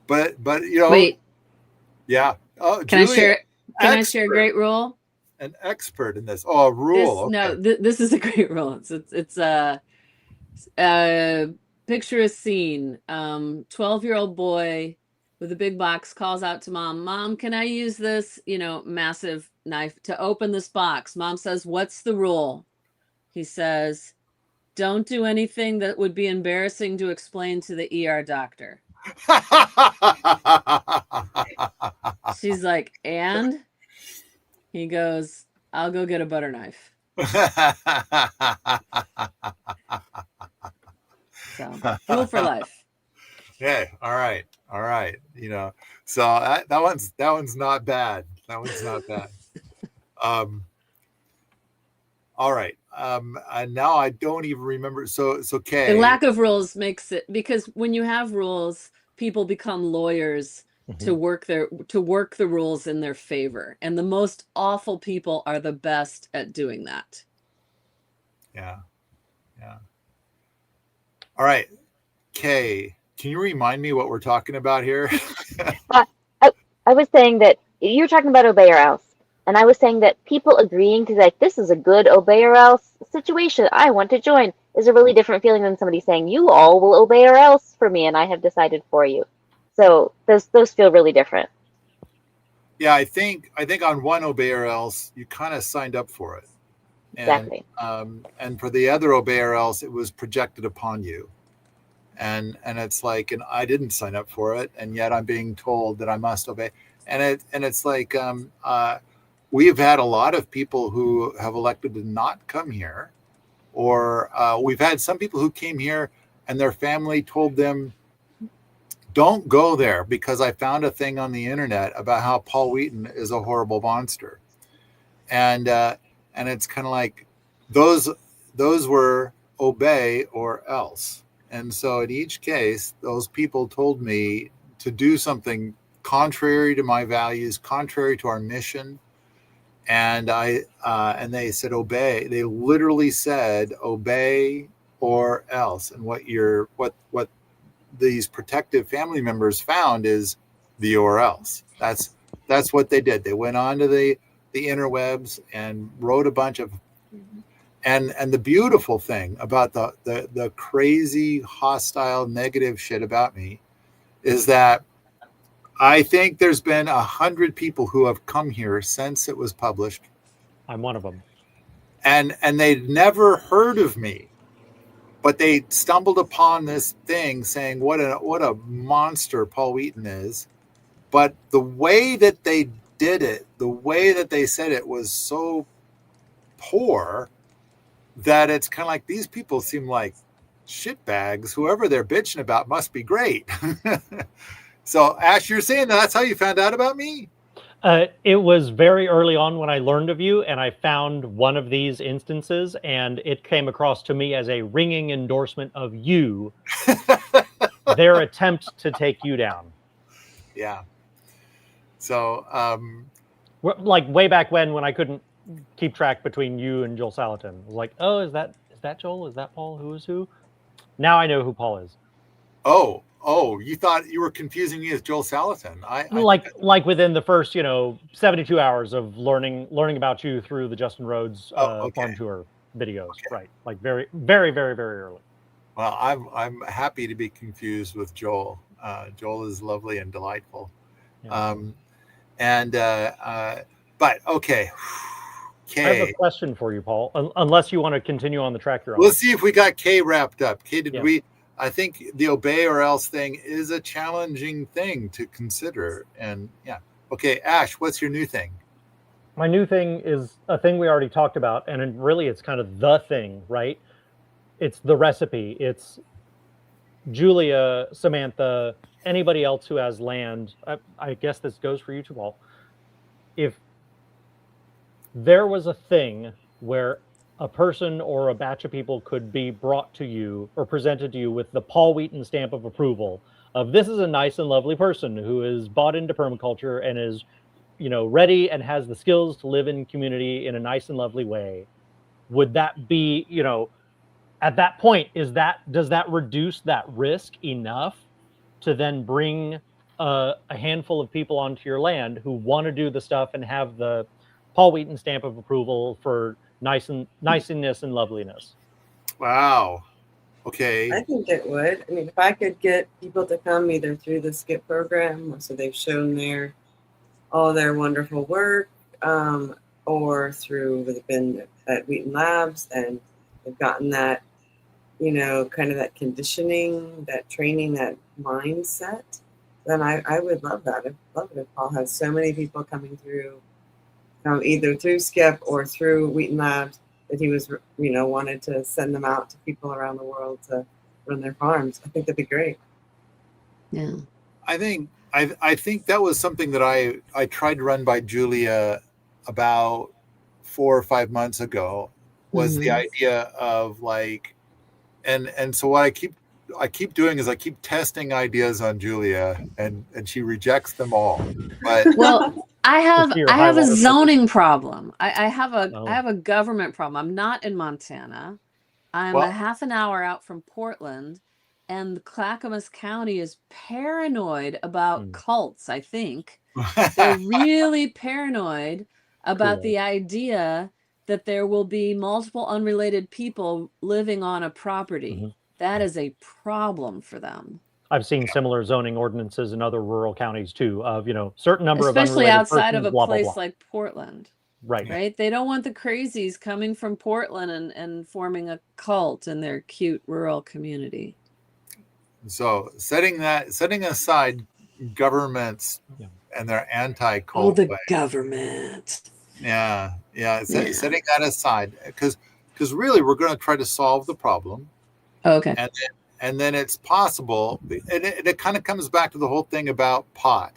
But you know,
Wait,
yeah. Oh,
can I
Julia,
share? Can I
expert,
share a great rule?
an expert in this. Oh, a rule.
This is a great rule. It's picture a scene. 12-year-old boy with a big box calls out to mom. Mom, can I use this, massive knife to open this box? Mom says, what's the rule? He says, don't do anything that would be embarrassing to explain to the ER doctor. She's like, and? He goes, I'll go get a butter knife. So, rule for life.
Yeah. All right. You know, so that one's not bad. That one's not bad. All right. And now I don't even remember. So Kay.
The lack of rules makes it, because when you have rules, people become lawyers to work the rules in their favor. And the most awful people are the best at doing that.
Yeah. All right. Kay, can you remind me what we're talking about here?
I was saying that you're talking about obey or else. And I was saying that people agreeing to like, this is a good obey or else situation, I want to join, is a really different feeling than somebody saying, you all will obey or else for me and I have decided for you. So those feel really different.
Yeah, I think on one obey or else you kind of signed up for it. And
Exactly.
and for the other obey or else it was projected upon you. And it's like, and I didn't sign up for it, and yet I'm being told that I must obey. And it's like we've had a lot of people who have elected to not come here, or we've had some people who came here and their family told them, don't go there because I found a thing on the internet about how Paul Wheaton is a horrible monster. And it's kind of like those were obey or else. And so in each case, those people told me to do something contrary to my values, contrary to our mission. And and they said, obey. They literally said, obey or else. And what these protective family members found is the or else. That's what they did. They went on to the interwebs and wrote a bunch of, and the beautiful thing about the crazy, hostile, negative shit about me is that I think there's been 100 people who have come here since it was published.
I'm one of them.
And they'd never heard of me, but they stumbled upon this thing saying what a monster Paul Wheaton is. But the way that they did it, the way that they said it was so poor that it's kind of like, these people seem like shitbags. Whoever they're bitching about must be great. So, Ash, you're saying that's how you found out about me?
It was very early on when I learned of you, and I found one of these instances, and it came across to me as a ringing endorsement of you, their attempt to take you down.
Yeah. So,
like way back when I couldn't keep track between you and Joel Salatin. I was like, oh, is that Joel? Is that Paul? Who is who? Now I know who Paul is.
Oh, you thought you were confusing me with Joel Salatin.
Like within the first, 72 hours of learning about you through the Justin Rhodes farm tour videos. Okay. Right. Like very, very, very, very early.
Well, I'm happy to be confused with Joel. Joel is lovely and delightful. Yeah. But okay.
I have a question for you, Paul. Unless you want to continue on the track you're on.
Let's see if we got Kay wrapped up. Kay, we? I think the obey or else thing is a challenging thing to consider. And yeah. Okay, Ash, what's your new thing?
My new thing is a thing we already talked about, and really it's kind of the thing, right? It's the recipe. It's Julia, Samantha, anybody else who has land. I guess this goes for you too, Paul. If there was a thing where a person or a batch of people could be brought to you or presented to you with the Paul Wheaton stamp of approval of, this is a nice and lovely person who is bought into permaculture and is, ready and has the skills to live in community in a nice and lovely way, would that be, at that point, does that reduce that risk enough to then bring a handful of people onto your land who want to do the stuff and have the Paul Wheaton stamp of approval for niceness and loveliness?
Wow. Okay.
I think it would. I mean, if I could get people to come either through the SKIP program, so they've shown all their wonderful work, or through they've been at Wheaton Labs and they've gotten that, kind of that conditioning, that training, that mindset, then I would love that. I'd love it if Paul has so many people coming through, either through SKIP or through Wheaton Labs, that he was, wanted to send them out to people around the world to run their farms. I think that'd be great.
Yeah.
I think that was something that I tried to run by Julia about 4 or 5 months ago, was the idea of like, and so what I keep doing is I keep testing ideas on Julia and she rejects them all. But
well, I have a zoning problem. I have a government problem. I'm not in Montana. I'm a half an hour out from Portland, and Clackamas County is paranoid about cults, I think. They're really paranoid about
Cool.
the idea that there will be multiple unrelated people living on a property.
Mhm.
That is a problem for them.
I've seen similar zoning ordinances in other rural counties too, of, certain number
Especially
of unrelated
outside
persons,
of a
blah, blah,
place
blah.
like Portland,
Right.
right? They don't want the crazies coming from Portland and forming a cult in their cute rural community.
So setting aside governments
Yeah.
and their anti-cult
Oh, the
way.
government.
Yeah.
Yeah.
Setting that aside, because really we're going to try to solve the problem.
Okay.
And then it's possible, and it kind of comes back to the whole thing about pot.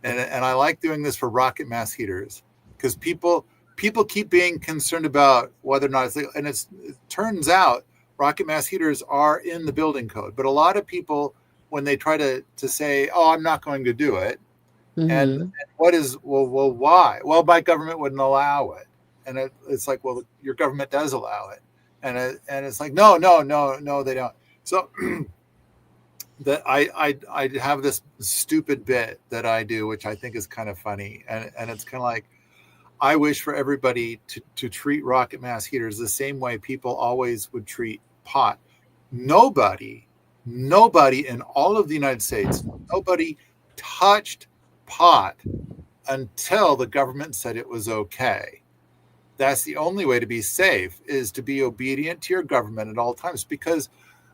And I like doing this for rocket mass heaters, because people keep being concerned about whether or not it's legal. And it turns out rocket mass heaters are in the building code. But a lot of people, when they try to say, oh, I'm not going to do it, and what is, well, why? Well, my government wouldn't allow it. And it's like, well, your government does allow it. And it's like, no, they don't. So that I have this stupid bit that I do, which I think is kind of funny. And it's kind of like, I wish for everybody to treat rocket mass heaters the same way people always would treat pot. Nobody in all of the United States, nobody touched pot until the government said it was okay. That's the only way to be safe, is to be obedient to your government at all times, because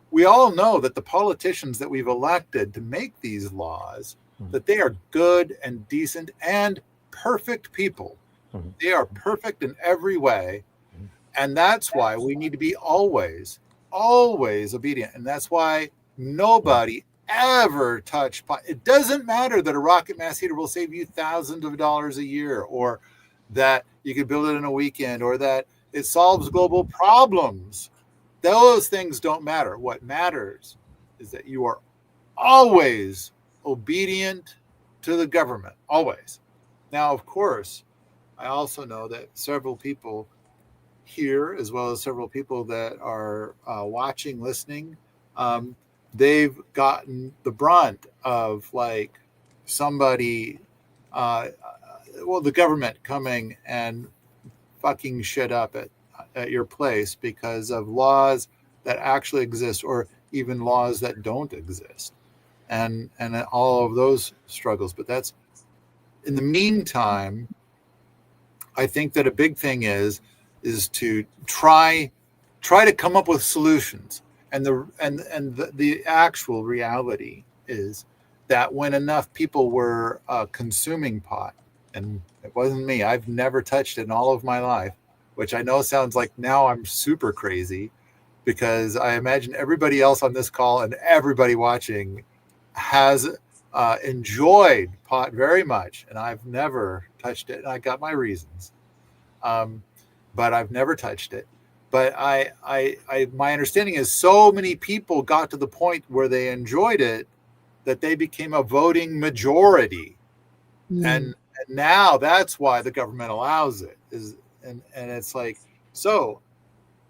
we all know that the politicians that we've elected to make these laws, that they are good and decent and perfect people. They are perfect in every way. And that's why we need to be always obedient. And that's why nobody ever touch pot. It doesn't matter that a rocket mass heater will save you thousands of dollars a year, or that you could build it in a weekend, or that it solves global problems. Those things don't matter. What matters is that you are always obedient to the government, always. Now, of course, I also know that several people here, as well as several people that are watching, listening, they've gotten the brunt of like somebody, the government coming and fucking shit up at your place because of laws that actually exist, or even laws that don't exist, and all of those struggles. But that's, in the meantime, I think that a big thing is to try to come up with solutions. And the actual reality is that when enough people were consuming pot, and it wasn't me, I've never touched it in all of my life, which I know sounds like now I'm super crazy, because I imagine everybody else on this call and everybody watching has enjoyed pot very much, and I've never touched it. And I got my reasons, but I've never touched it. But my understanding is so many people got to the point where they enjoyed it that they became a voting majority, and now that's why the government allows it. And it's like, so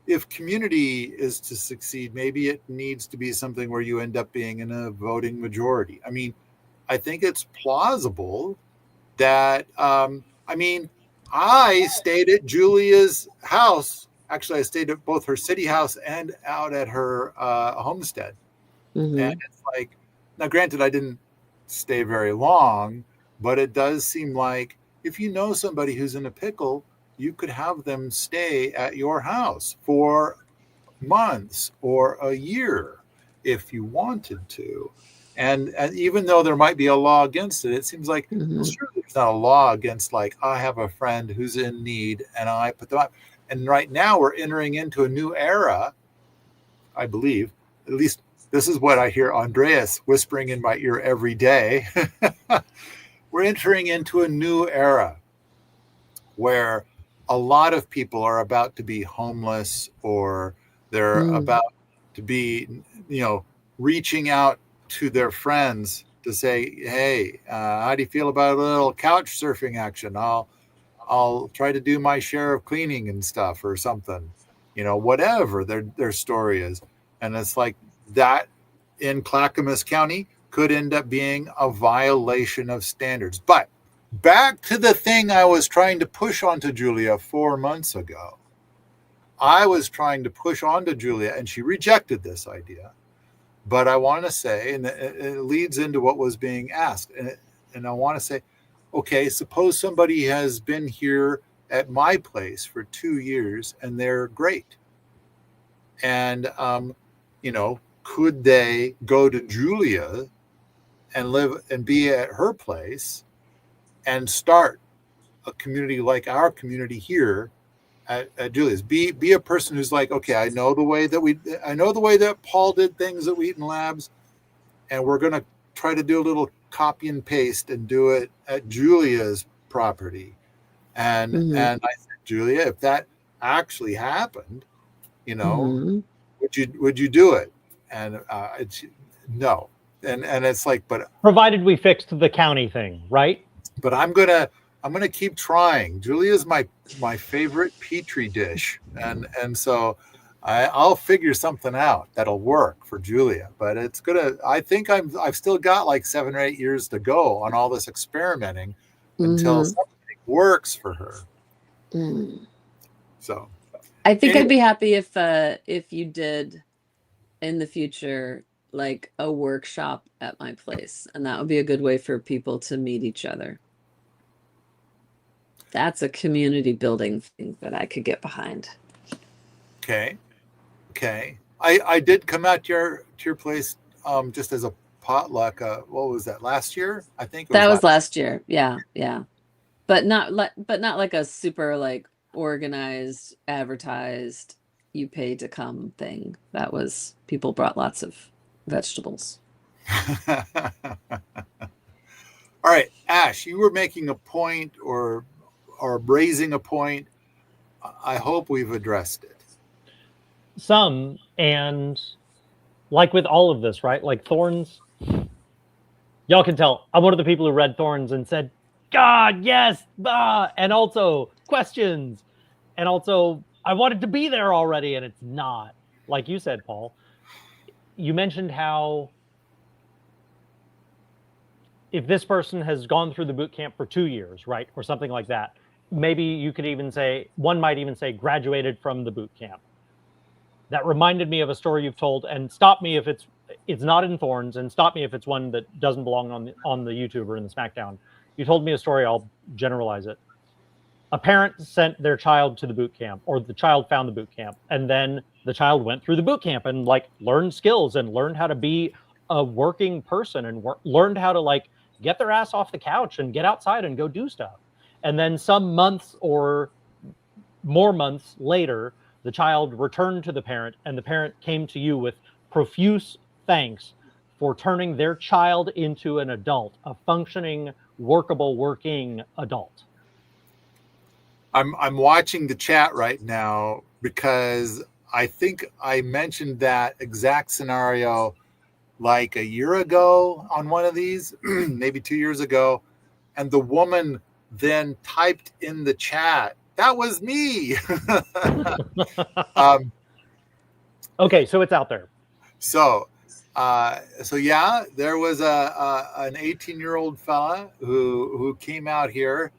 if community is to succeed, maybe it needs to be something where you end up being in a voting majority. I mean, I think it's plausible that, I stayed at Julia's house. Actually, I stayed at both her city house and out at her homestead. And it's like, now granted, I didn't stay very long, but it does seem like if you know somebody who's in a pickle, you could have them stay at your house for months or a year if you wanted to. And even though there might be a law against it, it seems like surely there's not a law against, like, I have a friend who's in need and I put them up. And right now we're entering into a new era, I believe. At least this is what I hear Andreas whispering in my ear every day. We're entering into a new era where a lot of people are about to be homeless, or they're about to be, reaching out to their friends to say, hey, how do you feel about a little couch surfing action? I'll try to do my share of cleaning and stuff, or something, whatever their story is. And it's like that in Clackamas County could end up being a violation of standards. But back to the thing I was trying to push onto Julia 4 months ago. I was trying to push onto Julia, and she rejected this idea. But I want to say, and it leads into what was being asked, and I want to say, okay, suppose somebody has been here at my place for 2 years and they're great. And, could they go to Julia and live and be at her place and start a community like our community here at Julia's? Be a person who's like, okay, I know the way that Paul did things at Wheaton Labs, and we're going to try to do a little copy and paste and do it at Julia's property. And I said, Julia, if that actually happened, would you do it? And it's no. And it's like, but
provided we fixed the county thing, right?
But I'm gonna keep trying. Julia's my favorite petri dish, and so I'll figure something out that'll work for Julia. But it's gonna. I think I've still got like 7 or 8 years to go on all this experimenting until something works for her. So
I think I'd be happy if you did in the future like a workshop at my place, and that would be a good way for people to meet each other. That's a community building thing that I could get behind.
Okay. I did come out to your place just as a potluck. What was that, last year? I think
that was last year. Yeah. But not like a super like organized, advertised, you pay to come thing. That was, people brought lots of vegetables.
All right, Ash, you were making a point or raising a point. I hope we've addressed it.
Some, and like with all of this, right? Like Thorns, y'all can tell I'm one of the people who read Thorns and said, God, yes, and also questions, and also I wanted to be there already, and it's not. Like you said, Paul, you mentioned how if this person has gone through the boot camp for 2 years, right, or something like that, maybe you could even say, one might even say graduated from the boot camp. That reminded me of a story you've told, and stop me if it's not in Thorns, and stop me if it's one that doesn't belong on the YouTube or in the Smackdown. You told me a story, I'll generalize it. A parent sent their child to the boot camp, or the child found the boot camp, and then the child went through the boot camp and like learned skills and learned how to be a working person and learned how to like get their ass off the couch and get outside and go do stuff. And then some months or more months later, the child returned to the parent, and the parent came to you with profuse thanks for turning their child into an adult, a functioning, workable, working adult.
I'm watching the chat right now because I think I mentioned that exact scenario like a year ago on one of these, maybe 2 years ago. And the woman then typed in the chat, that was me.
Okay, so it's out there.
So yeah, there was an 18-year-old fella who came out here.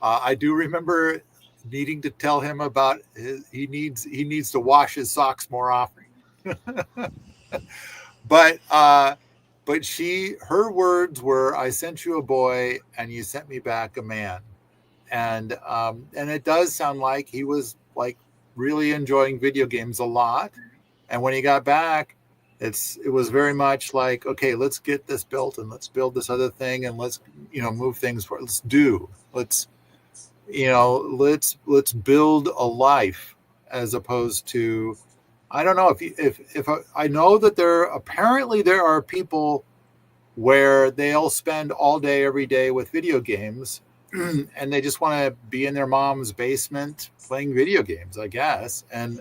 I do remember needing to tell him about he needs to wash his socks more often. But her words were, I sent you a boy and you sent me back a man. And it does sound like he was like really enjoying video games a lot. And when he got back, it was very much like, okay, let's get this built and let's build this other thing and let's move things forward. Let's build a life, as opposed to, I don't know if I know that there are people where they'll spend all day every day with video games and they just want to be in their mom's basement playing video games, I guess, and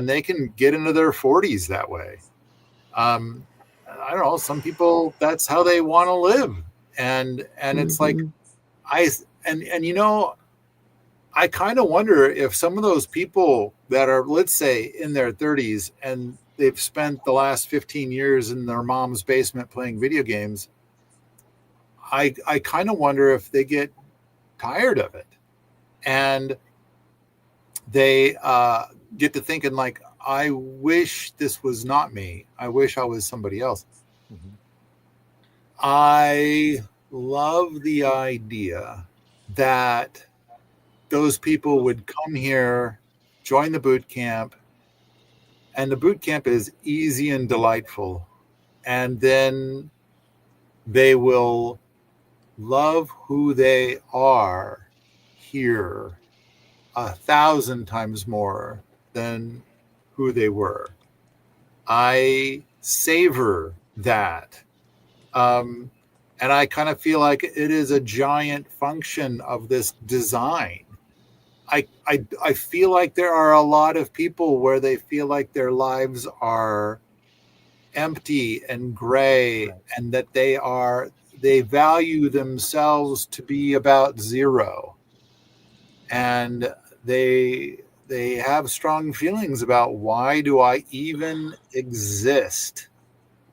they can get into their 40s that way. I don't know, some people, that's how they want to live, and it's like I kind of wonder if some of those people that are, let's say, in their 30s and they've spent the last 15 years in their mom's basement playing video games, I kind of wonder if they get tired of it. And they get to thinking like, I wish this was not me. I wish I was somebody else.
Mhm.
I love the idea that those people would come here, join the boot camp, and the boot camp is easy and delightful. And then they will love who they are here 1,000 times more than who they were. I savor that. And I kind of feel like it is a giant function of this design. I feel like there are a lot of people where they feel like their lives are empty and gray,
Right.
and that they value themselves to be about zero, and they have strong feelings about, why do I even exist?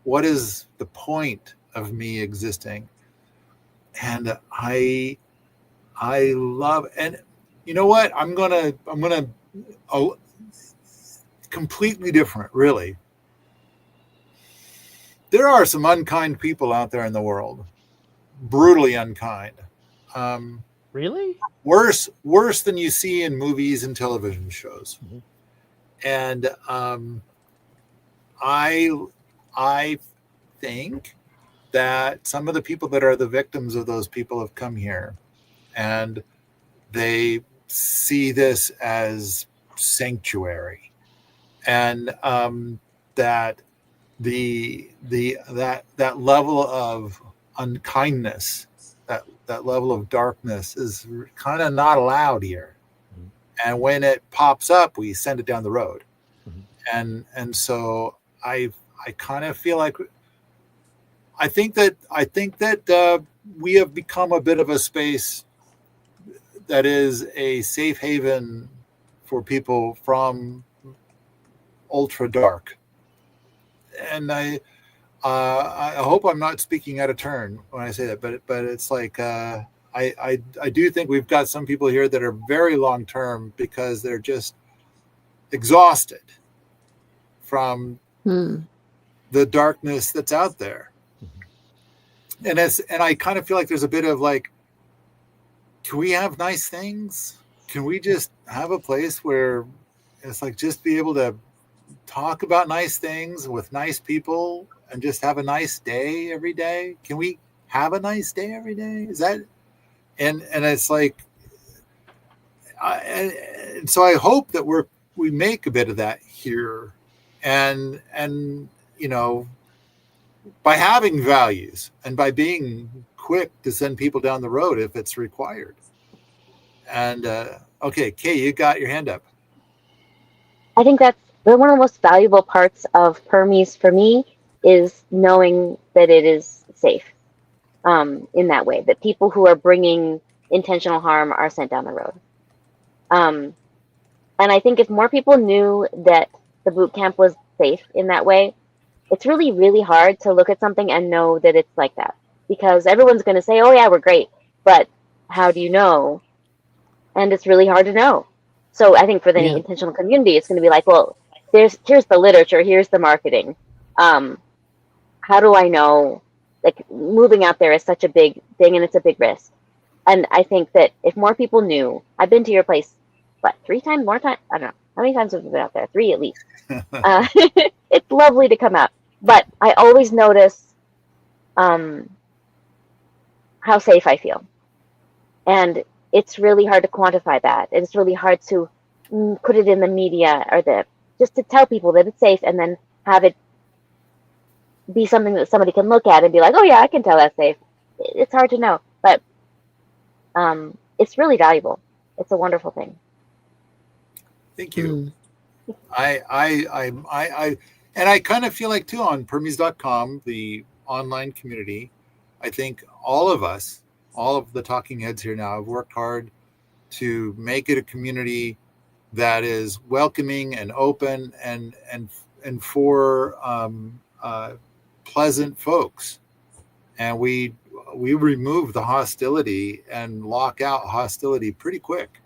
What is the point of me existing? And I love, and you know what? I'm gonna completely different, really. There are some unkind people out there in the world, brutally unkind.
Really?
Worse than you see in movies and television shows.
Mhm.
And I think that some of the people that are the victims of those people have come here, and they see this as sanctuary, and that that level of unkindness, that level of darkness is kind of not allowed here.
Mhm.
And when it pops up, we send it down the road.
Mhm.
And so I kind of feel like, I think that we have become a bit of a space that is a safe haven for people from ultra dark. And I hope I'm not speaking out of turn when I say that, but it's like, I do think we've got some people here that are very long term, because they're just exhausted from
Hmm.
the darkness that's out there. And I kind of feel like there's a bit of like, can we have nice things? Can we just have a place where it's like, just be able to talk about nice things with nice people and just have a nice day every day? Can we have a nice day every day? Is that, and it's like, and so I hope that we make a bit of that here, and you know, by having values and by being quick to send people down the road if it's required. And okay, Kay, you got your hand up.
I think that's one of the most valuable parts of Permies for me, is knowing that it is safe, in that way, that people who are bringing intentional harm are sent down the road. Um, and I think if more people knew that the boot camp was safe in that way, it's really, really hard to look at something and know that it's like that, because everyone's going to say, oh, yeah, we're great. But how do you know? And it's really hard to know. So I think for the
Yeah.
intentional community, it's going to be like, well, here's the literature, here's the marketing. How do I know? Like, moving out there is such a big thing, and it's a big risk. And I think that if more people knew, I've been to your place, what, 3 times, more time? I don't know. How many times have we been out there? 3 at least. It's lovely to come out. But I always notice how safe I feel. And it's really hard to quantify that. It's really hard to put it in the media, or just to tell people that it's safe, and then have it be something that somebody can look at and be like, oh yeah, I can tell that's safe. It's hard to know, but it's really valuable. It's a wonderful thing.
Thank you. I and I kind of feel like too, on Permies.com, the online community, I think all of us, all of the talking heads here now, have worked hard to make it a community that is welcoming and open and for pleasant folks. And we we remove the hostility and lock out hostility pretty quick.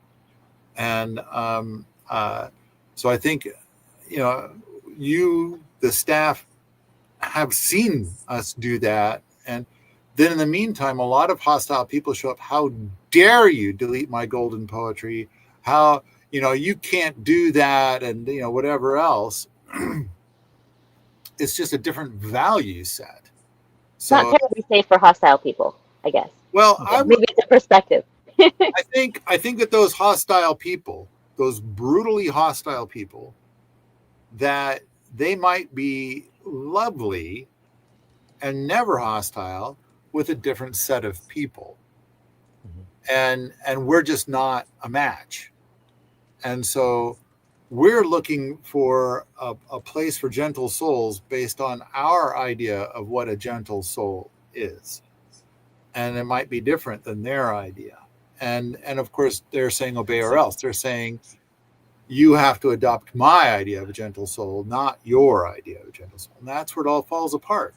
And so I think, you, the staff, have seen us do that. And then in the meantime, a lot of hostile people show up. How dare you delete my golden poetry? How, you can't do that, and, whatever else. It's just a different value set. So,
not terribly safe for hostile people, I guess.
well,
Maybe it's a perspective.
I think that those hostile people, those brutally hostile people, that they might be lovely and never hostile with a different set of people. And we're just not a match. And so we're looking for a place for gentle souls based on our idea of what a gentle soul is. And it might be different than their idea. And of course, they're saying obey or else. They're saying you have to adopt my idea of a gentle soul, not your idea of a gentle soul. And that's where it all falls apart.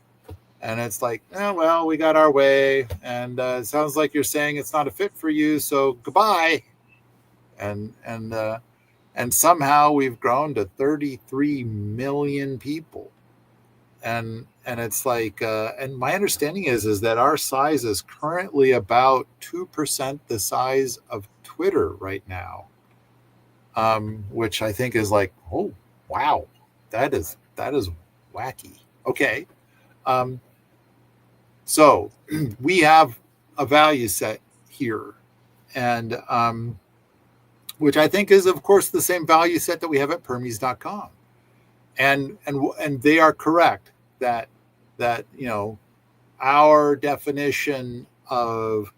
And it's like, well, we got our way. And it sounds like you're saying it's not a fit for you. So goodbye. And somehow we've grown to 33 million people. And it's like, and my understanding is that our size is currently about 2% the size of Twitter right now, which I think is like, oh, wow, that is wacky. Okay. So we have a value set here, and which I think is, of course, the same value set that we have at Permies.com. And they are correct that our definition of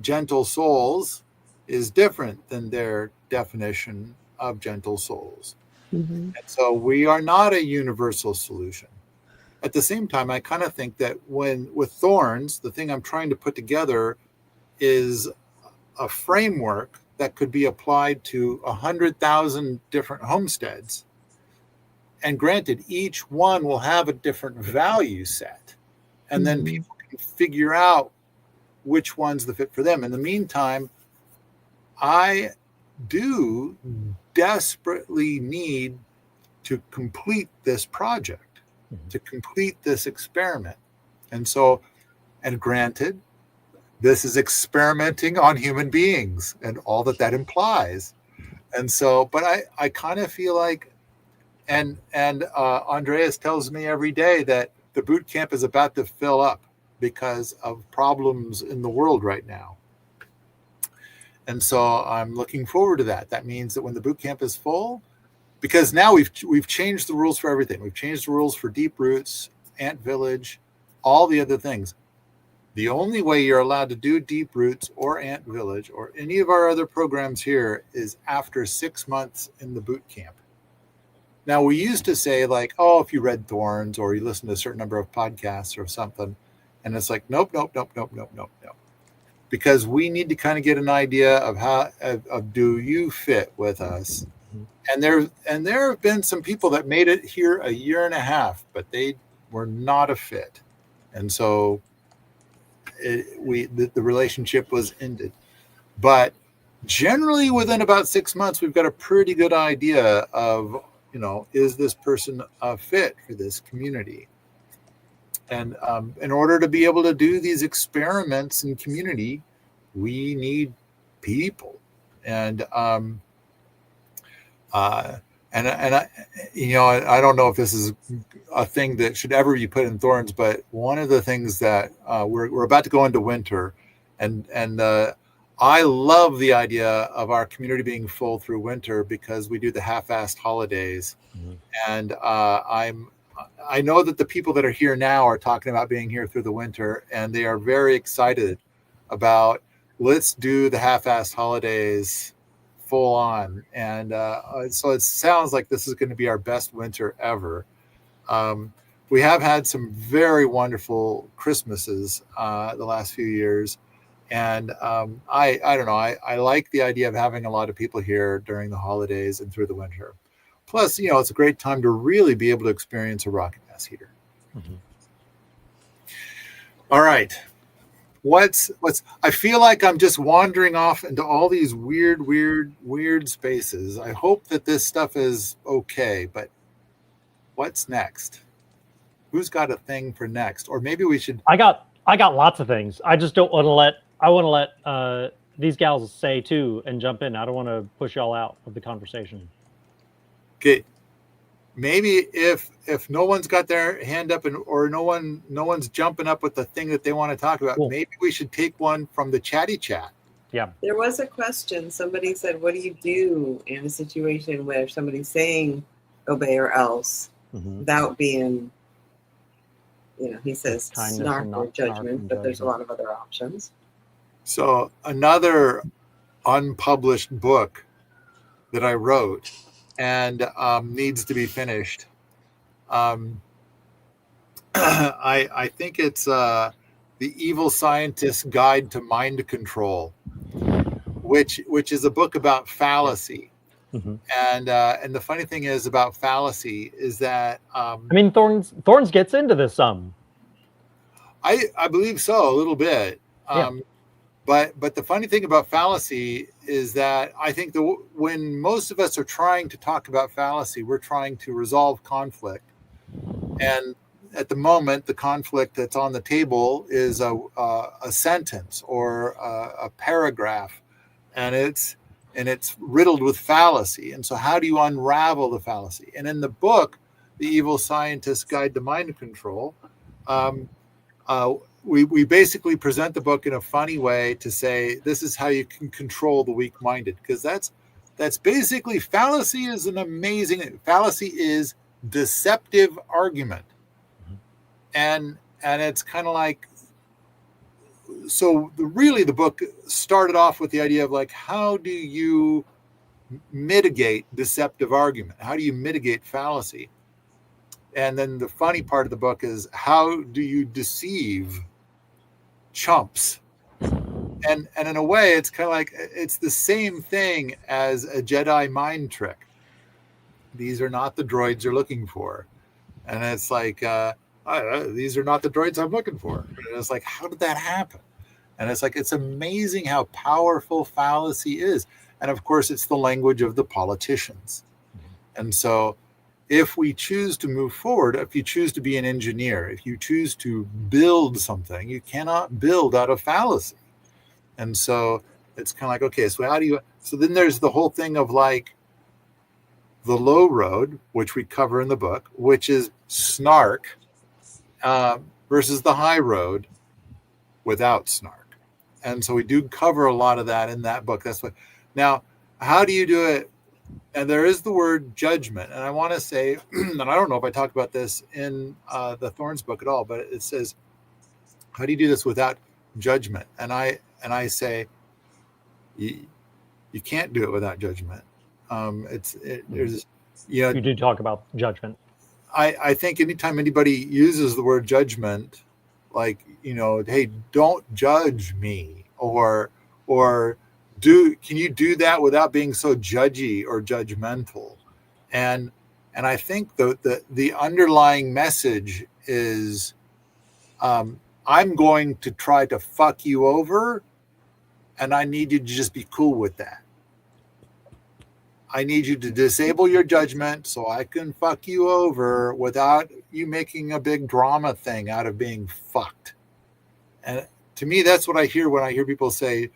gentle souls is different than their definition of gentle souls. And so we are not a universal solution. At the same time, I kind of think that with Thorns, the thing I'm trying to put together is a framework that could be applied to 100,000 different homesteads. And granted, each one will have a different value set. And then people can figure out which one's the fit for them. In the meantime, I do desperately need to complete this project, to complete this experiment. And so, and granted, this is experimenting on human beings and all that implies. And so, but I kind of feel like, and Andreas tells me every day that the boot camp is about to fill up because of problems in the world right now. And so I'm looking forward to that. That means that when the boot camp is full, because now we've changed the rules for everything. We've changed the rules for Deep Roots, Ant Village, all the other things. The only way you're allowed to do Deep Roots or Ant Village or any of our other programs here is after 6 months in the boot camp. Now, we used to say like, oh, if you read Thorns or you listen to a certain number of podcasts or something, and it's like, nope. Because we need to kind of get an idea of how, of do you fit with us? And there have been some people that made it here a year and a half, but they were not a fit. And so the relationship was ended. But generally within about 6 months, we've got a pretty good idea of, is this person a fit for this community? And in order to be able to do these experiments in community, we need people. And I don't know if this is a thing that should ever be put in Thorns, but one of the things that we're about to go into winter, and I love the idea of our community being full through winter because we do the half-assed holidays, and I know that the people that are here now are talking about being here through the winter, and they are very excited about let's do the half-assed holidays full on. And so it sounds like this is going to be our best winter ever. We have had some very wonderful Christmases the last few years. And I don't know, I like the idea of having a lot of people here during the holidays and through the winter. Plus, it's a great time to really be able to experience a rocket mass heater. All right. what's I feel like I'm just wandering off into all these weird spaces. I hope that this stuff is okay, but what's next? Who's got a thing for next? Or maybe we should.
I got lots of things. I just don't want to let. I want to let these gals say too and jump in. I don't want to push y'all out of the conversation.
Okay, maybe if no one's got their hand up or no one's jumping up with the thing that they want to talk about,
Cool.
maybe we should take one from the chatty chat.
Yeah.
There was a question. Somebody said, what do you do in a situation where somebody's saying obey or else without being, he says
Kindness
snark
and
or
not snark
judgment,
and
but there's a
judgment.
lot of other options.
So another unpublished book that I wrote and needs to be finished. I think it's The Evil Scientist's Guide to Mind Control, which is a book about fallacy.
Mm-hmm.
And the funny thing is about fallacy is that
I mean, Thorns gets into this some.
I believe so, a little bit.
Yeah.
But the funny thing about fallacy is that I think when most of us are trying to talk about fallacy, we're trying to resolve conflict. And at the moment, the conflict that's on the table is a sentence or a paragraph, and it's riddled with fallacy. And so how do you unravel the fallacy? And in the book, The Evil Scientist's Guide to Mind Control, we basically present the book in a funny way to say, this is how you can control the weak-minded. Because that's basically, fallacy is deceptive argument. And it's kind of like, so really the book started off with the idea of like, how do you mitigate deceptive argument? How do you mitigate fallacy? And then the funny part of the book is, how do you deceive chumps? And in a way, it's kind of like, it's the same thing as a Jedi mind trick. These are not the droids you're looking for. And it's like, these are not the droids I'm looking for. And it's like, how did that happen? And it's like, it's amazing how powerful fallacy is. And of course, it's the language of the politicians. And so if we choose to move forward, if you choose to be an engineer, if you choose to build something, you cannot build out of fallacy. And so it's kind of like, okay, so then there's the whole thing of like the low road, which we cover in the book, which is snark, versus the high road without snark. And so we do cover a lot of that in that book. Now, how do you do it? And there is the word judgment. And I want to say, and I don't know if I talked about this in the Thorns book at all, but it says, how do you do this without judgment? And I say, you can't do it without judgment.
You do talk about judgment.
I think anytime anybody uses the word judgment, like, hey, don't judge me, or can you do that without being so judgy or judgmental? And I think the underlying message is, I'm going to try to fuck you over, and I need you to just be cool with that. I need you to disable your judgment so I can fuck you over without you making a big drama thing out of being fucked. And to me, that's what I hear when I hear people say,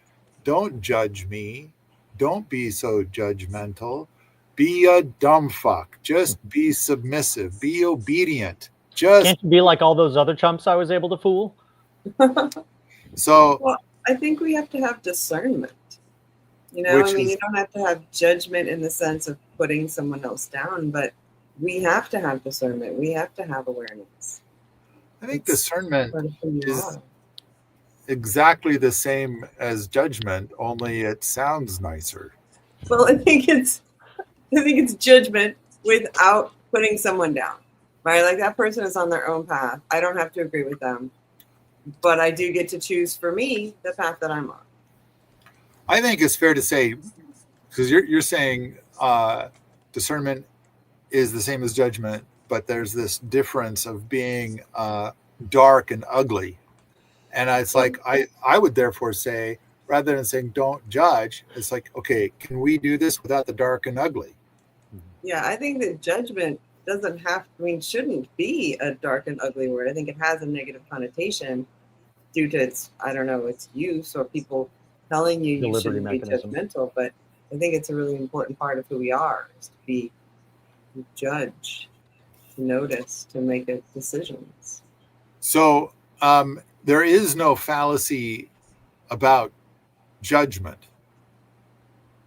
don't judge me. Don't be so judgmental. Be a dumb fuck. Just be submissive. Be obedient.
Can't you be like all those other chumps I was able to fool?
So,
well, I think we have to have discernment. You don't have to have judgment in the sense of putting someone else down, but we have to have discernment. We have to have awareness.
I think discernment is exactly the same as judgment, only it sounds nicer.
Well, I think it's judgment without putting someone down, right? Like, that person is on their own path. I don't have to agree with them, but I do get to choose for me the path that I'm on.
I think it's fair to say, because you're saying discernment is the same as judgment, but there's this difference of being dark and ugly. And it's like, I would therefore say, rather than saying don't judge, it's like, okay, can we do this without the dark and ugly?
Yeah, I think that judgment shouldn't be a dark and ugly word. I think it has a negative connotation due to its use, or people telling you you shouldn't be judgmental. But I think it's a really important part of who we are, is to judge, to notice, to make decisions.
So there is no fallacy about judgment.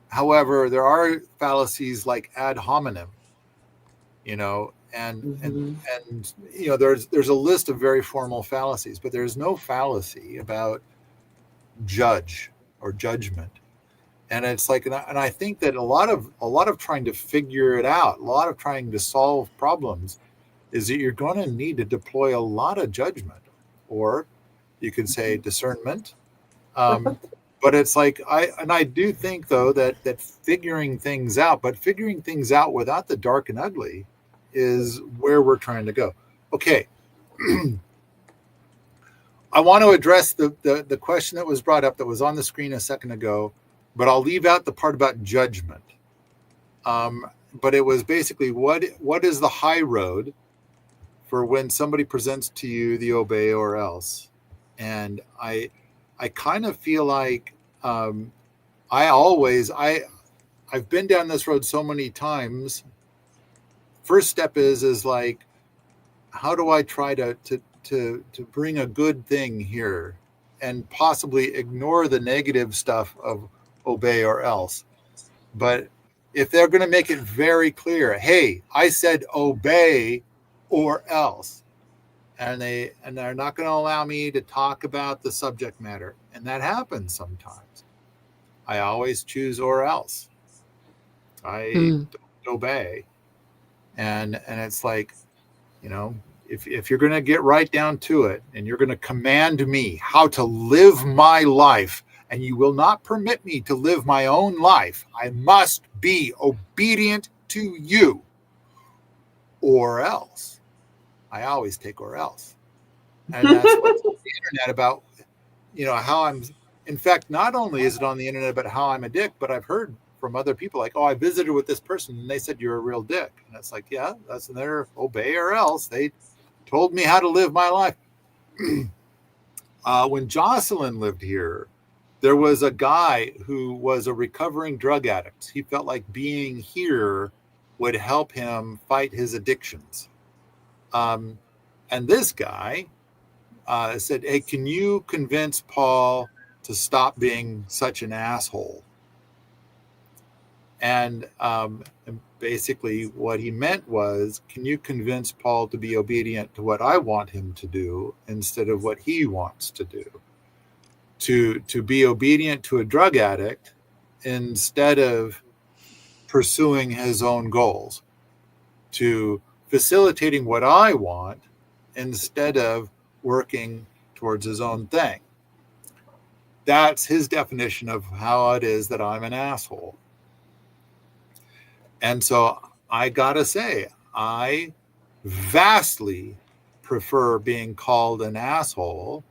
However, there are fallacies like ad hominem, and there's a list of very formal fallacies, but there's no fallacy about judge or judgment. And it's like, and I think that a lot of trying to figure it out, a lot of trying to solve problems, is that you're going to need to deploy a lot of judgment, or you could say discernment. But it's like, I do think though that figuring things out without the dark and ugly is where we're trying to go. Okay. I want to address the question that was brought up that was on the screen a second ago, but I'll leave out the part about judgment. But it was basically, what is the high road for when somebody presents to you the obey or else? And I kind of feel like I've been down this road so many times. First step is like, how do I try to bring a good thing here and possibly ignore the negative stuff of obey or else? But if they're going to make it very clear, hey, I said obey or else, and they're not going to allow me to talk about the subject matter, and that happens sometimes, I always choose or else. I don't obey. And it's like, if you're going to get right down to it and you're going to command me how to live my life, and you will not permit me to live my own life, I must be obedient to you, or else. I always take or else. And that's what's on the internet about, how I'm, in fact, not only is it on the internet about how I'm a dick, but I've heard from other people like, oh, I visited with this person and they said you're a real dick. And it's like, yeah, that's their obey or else. They told me how to live my life. When Jocelyn lived here, there was a guy who was a recovering drug addict. He felt like being here would help him fight his addictions. And this guy said, hey, can you convince Paul to stop being such an asshole? And basically what he meant was, can you convince Paul to be obedient to what I want him to do instead of what he wants to do? To be obedient to a drug addict instead of pursuing his own goals, to facilitating what I want instead of working towards his own thing. That's his definition of how it is that I'm an asshole. And so I gotta say, I vastly prefer being called an asshole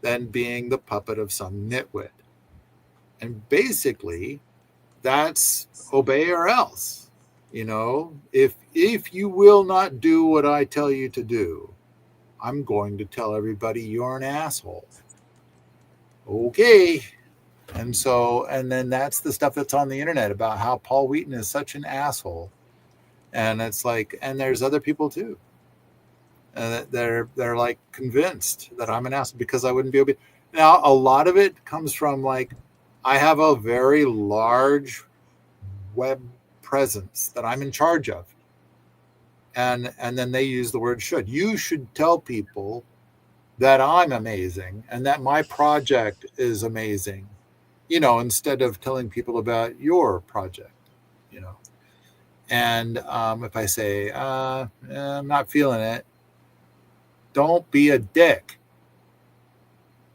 than being the puppet of some nitwit. And basically, that's obey or else. If you will not do what I tell you to do, I'm going to tell everybody you're an asshole. Okay. And then that's the stuff that's on the internet about how Paul Wheaton is such an asshole. And it's like, and there's other people too. And they're like convinced that I'm an asshole because I wouldn't be obedient. Now, a lot of it comes from like, I have a very large web presence that I'm in charge of. And then they use the word should. You should tell people that I'm amazing and that my project is amazing, instead of telling people about your project, And if I say, I'm not feeling it, don't be a dick.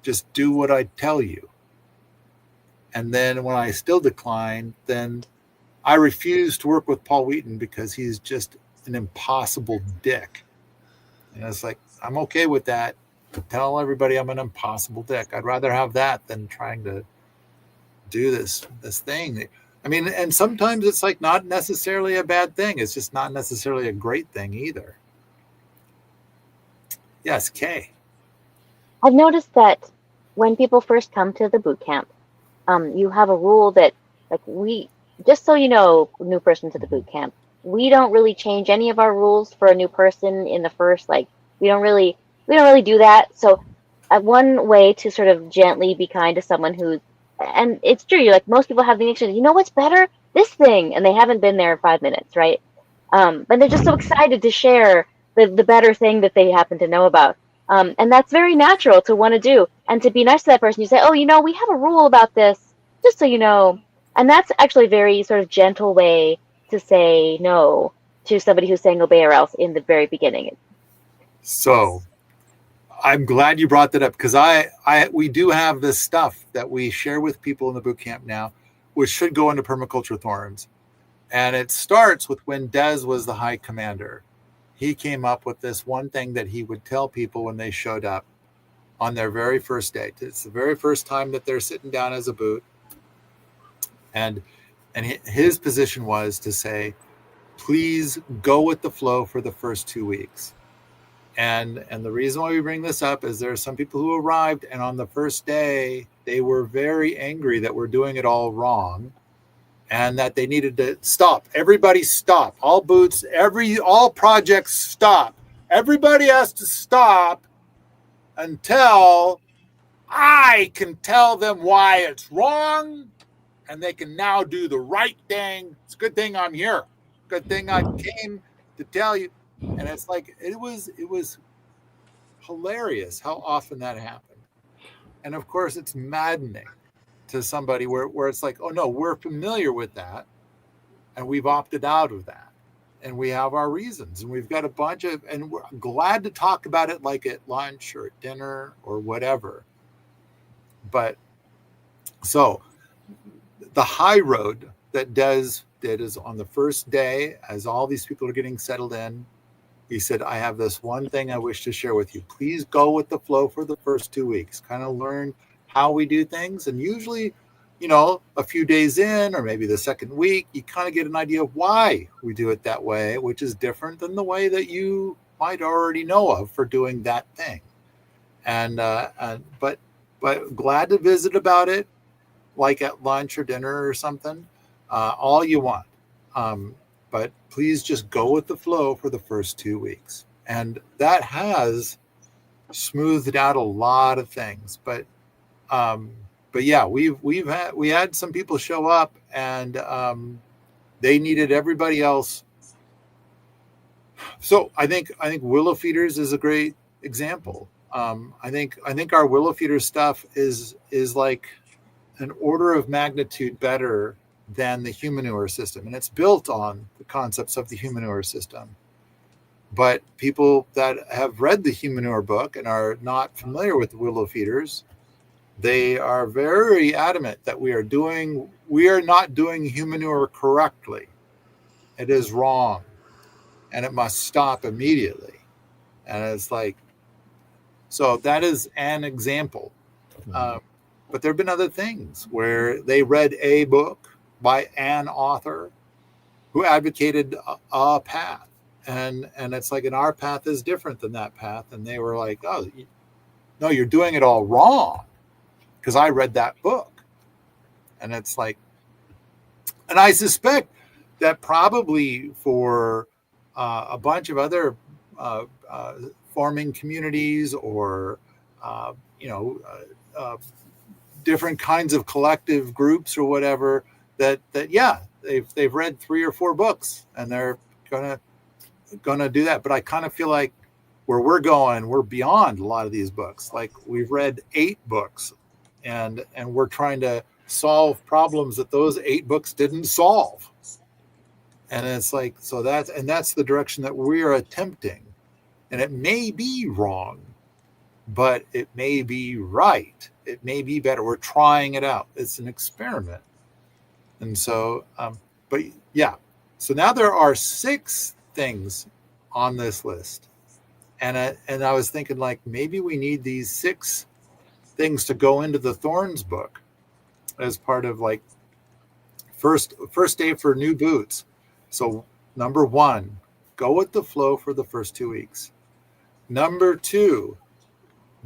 Just do what I tell you. And then when I still decline, then I refuse to work with Paul Wheaton because he's just an impossible dick. And it's like, I'm okay with that. tell everybody I'm an impossible dick. I'd rather have that than trying to do this thing. I mean, and sometimes it's like not necessarily a bad thing. It's just not necessarily a great thing either. Yes, Kay.
I've noticed that when people first come to the boot camp, you have a rule that, like, just so you know, new person to the boot camp, we don't really change any of our rules for a new person in the first, like, we don't really do that. So one way to sort of gently be kind to someone who's, and it's true, you're like, most people have the exchange, you know what's better? This thing, and they haven't been there 5 minutes, right? But they're just so excited to share the better thing that they happen to know about. And that's very natural to want to do. And to be nice to that person, you say, oh, we have a rule about this, just so you know. And that's actually a very sort of gentle way to say no to somebody who's saying obey or else in the very beginning.
So I'm glad you brought that up, because we do have this stuff that we share with people in the boot camp now, which should go into Permaculture Thorns. And it starts with when Des was the high commander. He came up with this one thing that he would tell people when they showed up on their very first day. It's the very first time that they're sitting down as a boot. And his position was to say, please go with the flow for the first 2 weeks. And the reason why we bring this up is there are some people who arrived, and on the first day, they were very angry that we're doing it all wrong, and that they needed to stop. Everybody stop. All boots, all projects stop. Everybody has to stop until I can tell them why it's wrong, and they can now do the right thing. It's a good thing I'm here. Good thing I came to tell you. And it's like, it was hilarious how often that happened. And of course, it's maddening to somebody where it's like, oh no, we're familiar with that, and we've opted out of that, and we have our reasons, and we've got a bunch of, and we're glad to talk about it, like at lunch or at dinner or whatever. But so the high road that Des did is on the first day, as all these people are getting settled in, he said, I have this one thing I wish to share with you. Please go with the flow for the first 2 weeks. Kind of learn how we do things. And usually, a few days in, or maybe the second week, you kind of get an idea of why we do it that way, which is different than the way that you might already know of for doing that thing. But glad to visit about it, like at lunch or dinner or something, all you want. But please just go with the flow for the first 2 weeks. And that has smoothed out a lot of things. But yeah, we had some people show up, and they needed everybody else. So I think Willow Feeders is a great example. I think our Willow Feeder stuff is like an order of magnitude better than the Humanure system, and it's built on the concepts of the Humanure system. But people that have read the Humanure book and are not familiar with the Willow Feeders, they are very adamant that we are not doing Humanure correctly. It is wrong, and it must stop immediately. And it's like, so that is an example. But there have been other things where they read a book by an author who advocated a path, and it's like, and our path is different than that path, and they were like, oh no, you're doing it all wrong because I read that book. And it's like, and I suspect that probably for a bunch of other farming communities or different kinds of collective groups or whatever, that yeah, they've read 3 or 4 books and they're gonna do that. But I kind of feel like where we're going, we're beyond a lot of these books. Like, we've read 8 books, and we're trying to solve problems that those 8 books didn't solve. And it's like, so that's the direction that we're attempting. And it may be wrong, but it may be right. It may be better. We're trying it out. It's an experiment. And so, but yeah. So now there are 6 things on this list And I was thinking, like, maybe we need these 6 things to go into the Thorns book as part of like first day for new boots. So number 1, go with the flow for the first 2 weeks. Number 2,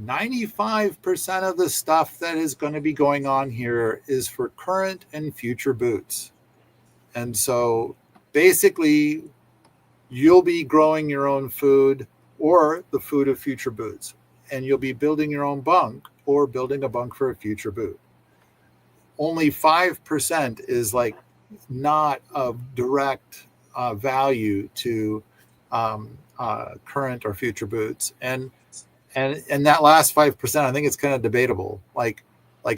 95% of the stuff that is going to be going on here is for current and future boots. And so basically you'll be growing your own food or the food of future boots, and you'll be building your own bunk or building a bunk for a future boot. Only 5% is like not of direct value to current or future boots. And that last 5%, I think it's kind of debatable. Like,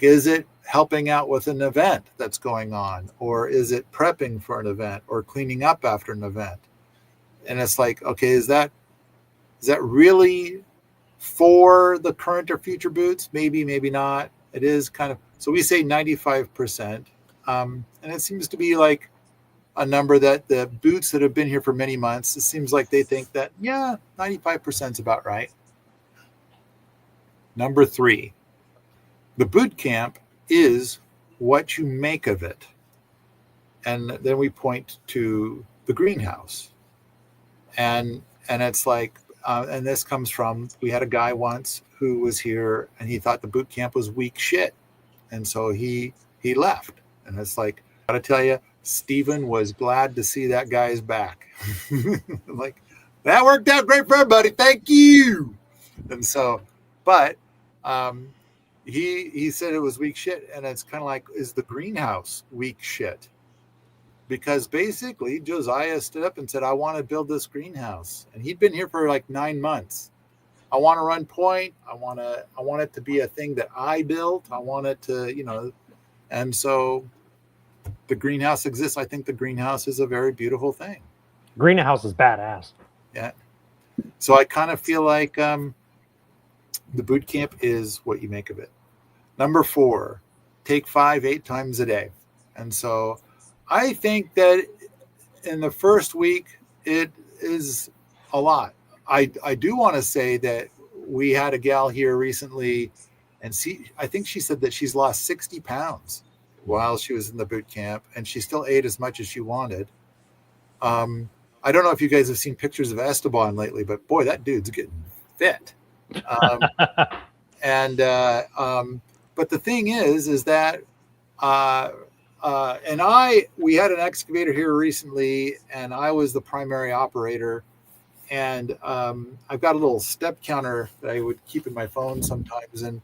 is it helping out with an event that's going on, or is it prepping for an event or cleaning up after an event? And it's like, okay, is that really for the current or future boots? Maybe, maybe not. It is kind of, so we say 95%. And it seems to be like a number that the boots that have been here for many months, it seems like they think that, yeah, 95% is about right. Number 3, the boot camp is what you make of it. And then we point to the greenhouse. And it's like, and this comes from, we had a guy once who was here and he thought the boot camp was weak shit. And so he left. And it's like, I gotta tell you, Stephen was glad to see that guy's back. Like, that worked out great for everybody. Thank you. And so, but he said it was weak shit. And it's kind of like, is the greenhouse weak shit? Because basically Josiah stood up and said, I want to build this greenhouse. And he'd been here for like 9 months. I want to run point. I want it to be a thing that I built. I want it to, and so the greenhouse exists. I think the greenhouse is a very beautiful thing.
Greenhouse is badass.
Yeah. So I kind of feel like the boot camp is what you make of it. Number 4, take 5-8 times a day. And so I think that in the first week, it is a lot. I do want to say that we had a gal here recently, and I think she said that she's lost 60 pounds while she was in the boot camp, and she still ate as much as she wanted. I don't know if you guys have seen pictures of Esteban lately, but boy, that dude's getting fit. But the thing is that we had an excavator here recently, and I was the primary operator. And I've got a little step counter that I would keep in my phone sometimes, and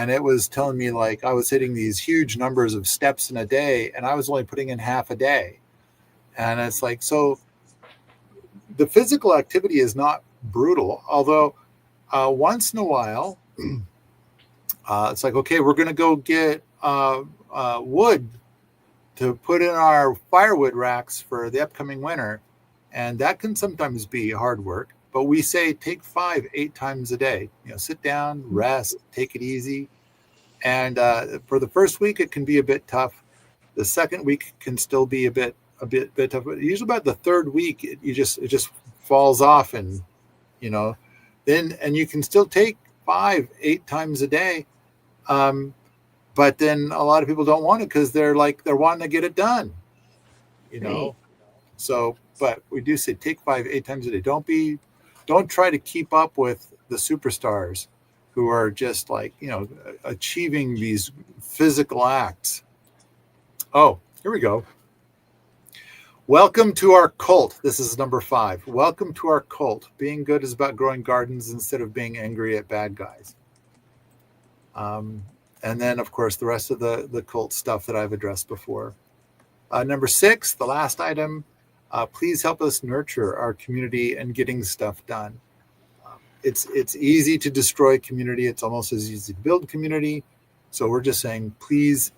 it was telling me like I was hitting these huge numbers of steps in a day, and I was only putting in half a day. And it's like, so the physical activity is not brutal, although once in a while, it's like, okay, we're going to go get wood to put in our firewood racks for the upcoming winter. And that can sometimes be hard work, but we say take 5-8 times a day. Sit down, rest, take it easy. And for the first week, it can be a bit tough. The second week can still be a bit tough. But usually about the third week, it just falls off, and then you can still take 5-8 times a day. But then a lot of people don't want it because they're wanting to get it done.
Right.
So. But we do say take 5-8 times a day. Don't try to keep up with the superstars who are just like, achieving these physical acts. Oh, here we go. Welcome to our cult. This is number 5. Welcome to our cult. Being good is about growing gardens instead of being angry at bad guys. And then, of course, the rest of the cult stuff that I've addressed before. Number 6, the last item. Please help us nurture our community and getting stuff done. It's easy to destroy community. It's almost as easy to build community. So we're just saying, please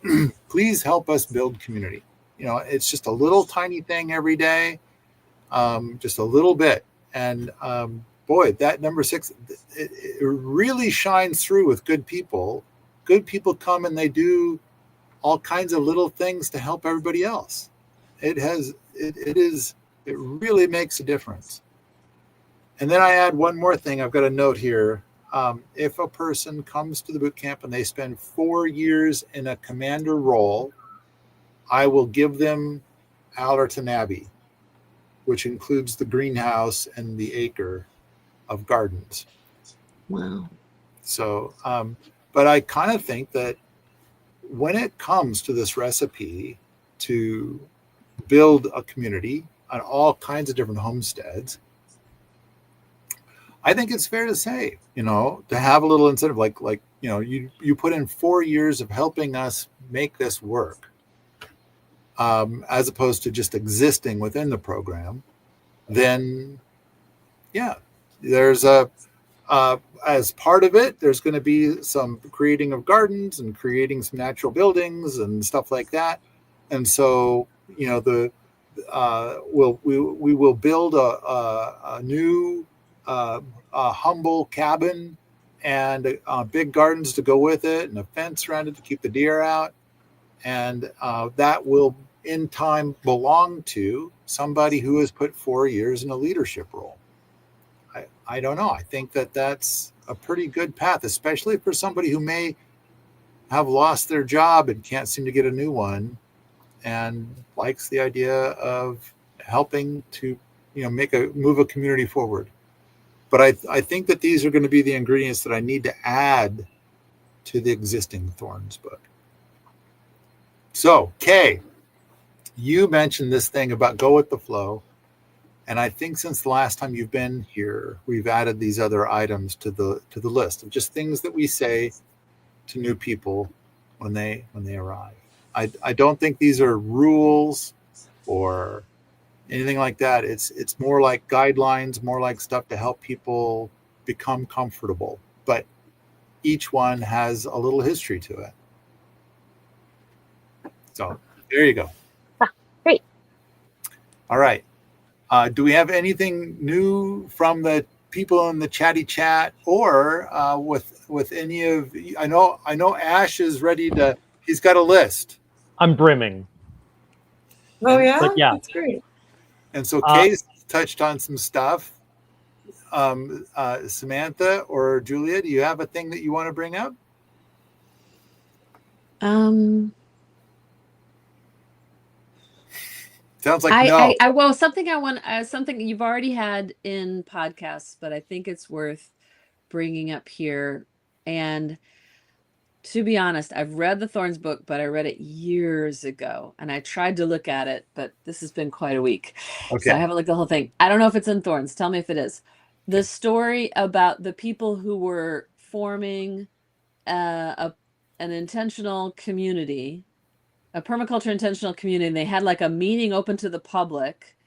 help us build community. It's just a little tiny thing every day, just a little bit. And boy, that number 6, it really shines through with good people. Good people come and they do all kinds of little things to help everybody else. It really makes a difference. And then I add one more thing. I've got a note here. If a person comes to the boot camp and they spend 4 years in a commander role, I will give them Allerton Abbey, which includes the greenhouse and the acre of gardens.
Wow.
So, but I kind of think that when it comes to this recipe to build a community on all kinds of different homesteads, I think it's fair to say, to have a little incentive, like you put in 4 years of helping us make this work, as opposed to just existing within the program. Then, yeah, there's as part of it, there's going to be some creating of gardens and creating some natural buildings and stuff like that. And so, we will build a new humble cabin and big gardens to go with it, and a fence around it to keep the deer out. And that will in time belong to somebody who has put 4 years in a leadership role. I don't know. I think that that's a pretty good path, especially for somebody who may have lost their job and can't seem to get a new one, and likes the idea of helping to, move a community forward. But I think that these are going to be the ingredients that I need to add to the existing Thorns book. So, Kay, you mentioned this thing about go with the flow. And I think since the last time you've been here, we've added these other items to the list of just things that we say to new people when they arrive. I don't think these are rules or anything like that. It's more like guidelines, more like stuff to help people become comfortable. But each one has a little history to it. So there you go.
Great.
All right. Do we have anything new from the people in the chatty chat, or with any of? I know Ash is ready to. He's got a list.
I'm brimming.
Oh yeah,
But yeah.
that's great.
And so Kay's touched on some stuff. Samantha or Julia, do you have a thing that you want to bring up? Sounds like no.
Well, something something you've already had in podcasts, but I think it's worth bringing up here. And to be honest, I've read the Thorns book, but I read it years ago, and I tried to look at it, but this has been quite a week.
Okay.
So I haven't looked the whole thing. I don't know if it's in Thorns. Tell me if it is. The story about the people who were forming an intentional community, a permaculture intentional community, and they had like a meeting open to the public.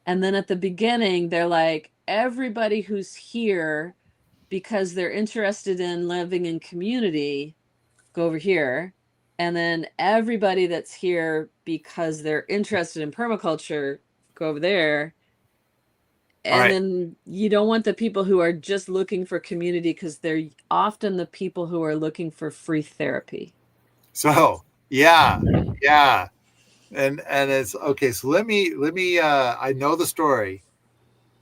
And then at the beginning, they're like, everybody who's here because they're interested in living in community, go over here. And then everybody that's here because they're interested in permaculture, go over there. And then you don't want the people who are just looking for community, because they're often the people who are looking for free therapy.
So yeah. And it's okay. So let me I know the story,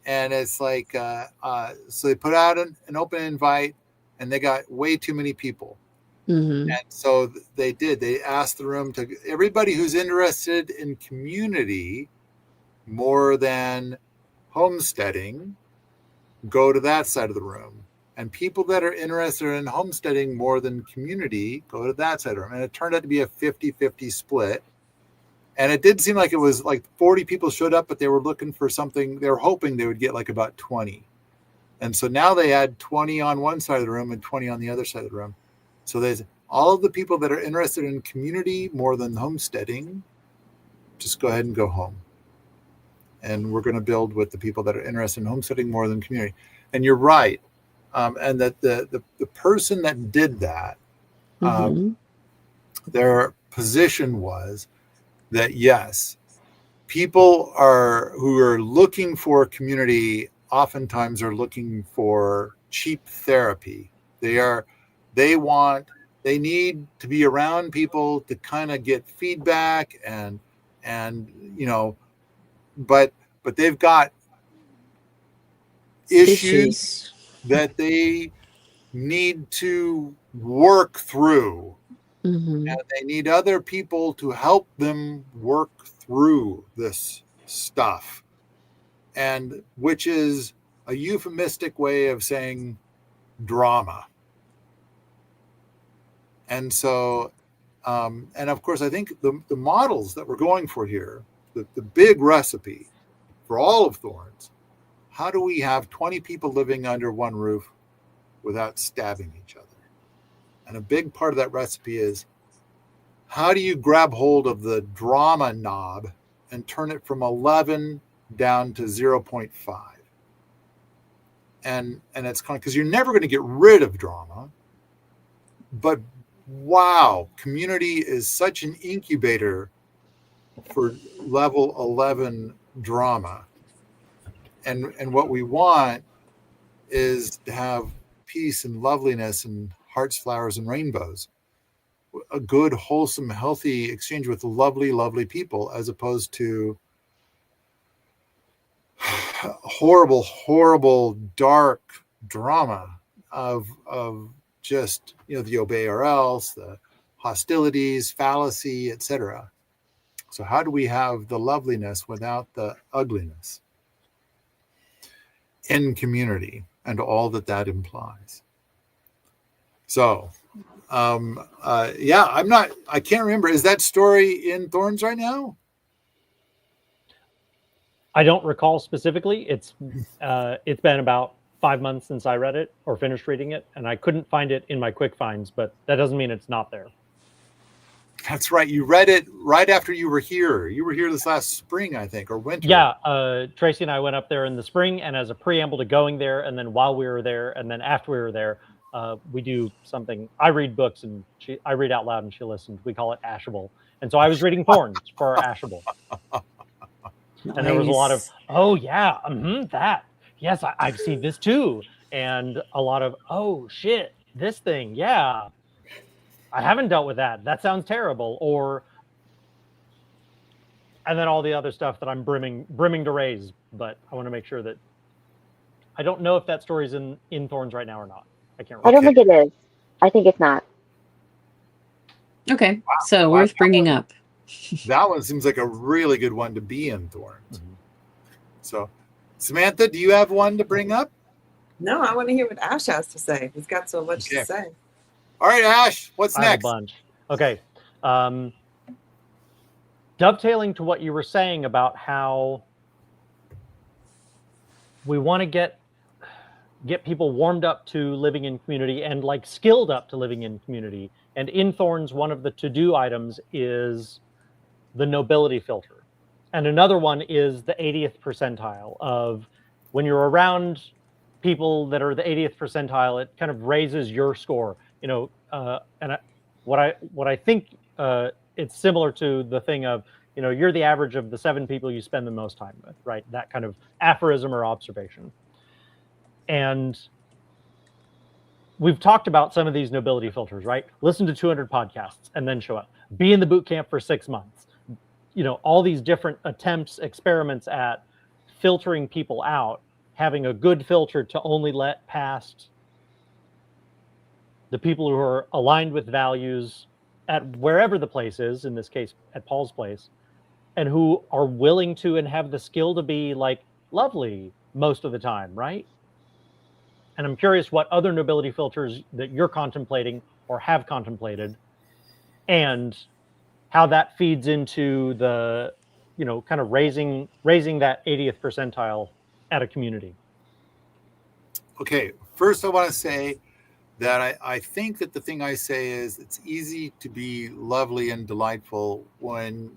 and it's like, so they put out an open invite, and they got way too many people.
Mm-hmm.
And so they asked the room to everybody who's interested in community more than homesteading, go to that side of the room. And people that are interested in homesteading more than community, go to that side of the room. And it turned out to be a 50-50 split. And it did seem like it was like 40 people showed up, but they were looking for something. They were hoping they would get like about 20. And so now they had 20 on one side of the room and 20 on the other side of the room. So there's all of the people that are interested in community more than homesteading, just go ahead and go home. And we're going to build with the people that are interested in homesteading more than community. And you're right. And that the person that did that, their position was that, yes, people who are looking for community oftentimes are looking for cheap therapy. They need to be around people to kind of get feedback and but they've got issues that they need to work through.
Mm-hmm.
And they need other people to help them work through this stuff. And which is a euphemistic way of saying drama. And so, and of course, I think the models that we're going for here, the big recipe for all of Thorns, how do we have 20 people living under one roof without stabbing each other? And a big part of that recipe is, how do you grab hold of the drama knob and turn it from 11 down to 0.5? And it's kind of, because you're never going to get rid of drama, but wow, community is such an incubator for level 11 drama. And what we want is to have peace and loveliness and hearts, flowers, and rainbows. A good, wholesome, healthy exchange with lovely, lovely people, as opposed to horrible, horrible, dark drama of just, the obey or else, the hostilities, fallacy, etc. So how do we have the loveliness without the ugliness in community and all that implies? So, I can't remember. Is that story in Thorns right now?
I don't recall specifically. It's been about 5 months since I read it or finished reading it, and I couldn't find it in my quick finds, but that doesn't mean it's not there.
That's right. You read it right after you were here. You were here this last spring, I think, or winter.
Yeah. Tracy and I went up there in the spring, and as a preamble to going there, and then while we were there, and then after we were there, we do something. I read books, and I read out loud, and she listens. We call it Ashable. And so I was reading Thorns for our Ashable.
Nice.
And there was a lot of, oh, yeah, that. Yes, I've seen this too. And a lot of, oh, shit, this thing, yeah. I haven't dealt with that. That sounds terrible. And then all the other stuff that I'm brimming to raise. But I want to make sure that I don't know if that story's in Thorns right now or not. I can't remember.
I don't think it is. I think it's not.
Okay, so worth bringing up.
That one seems like a really good one to be in Thorns. Mm-hmm. So, Samantha, do you have one to bring up?
No, I want to hear what Ash has to say. He's got so much to say.
All right, Ash, what's next?
I have a bunch. Okay. Dovetailing to what you were saying about how we want to get people warmed up to living in community and like skilled up to living in community. And in Thorns, one of the to-do items is the nobility filter. And another one is the 80th percentile of when you're around people that are the 80th percentile, it kind of raises your score. What I think it's similar to the thing of, you're the average of the 7 people you spend the most time with, right? That kind of aphorism or observation. And we've talked about some of these nobility filters, right? Listen to 200 podcasts and then show up. Be in the boot camp for 6 months. All these different attempts, experiments at filtering people out, having a good filter to only let past the people who are aligned with values at wherever the place is, in this case, at Paul's place, and who are willing to and have the skill to be like lovely most of the time, right? And I'm curious what other nobility filters that you're contemplating or have contemplated, and how that feeds into the, kind of raising that 80th percentile at a community.
Okay, first I want to say that I think that the thing I say is it's easy to be lovely and delightful when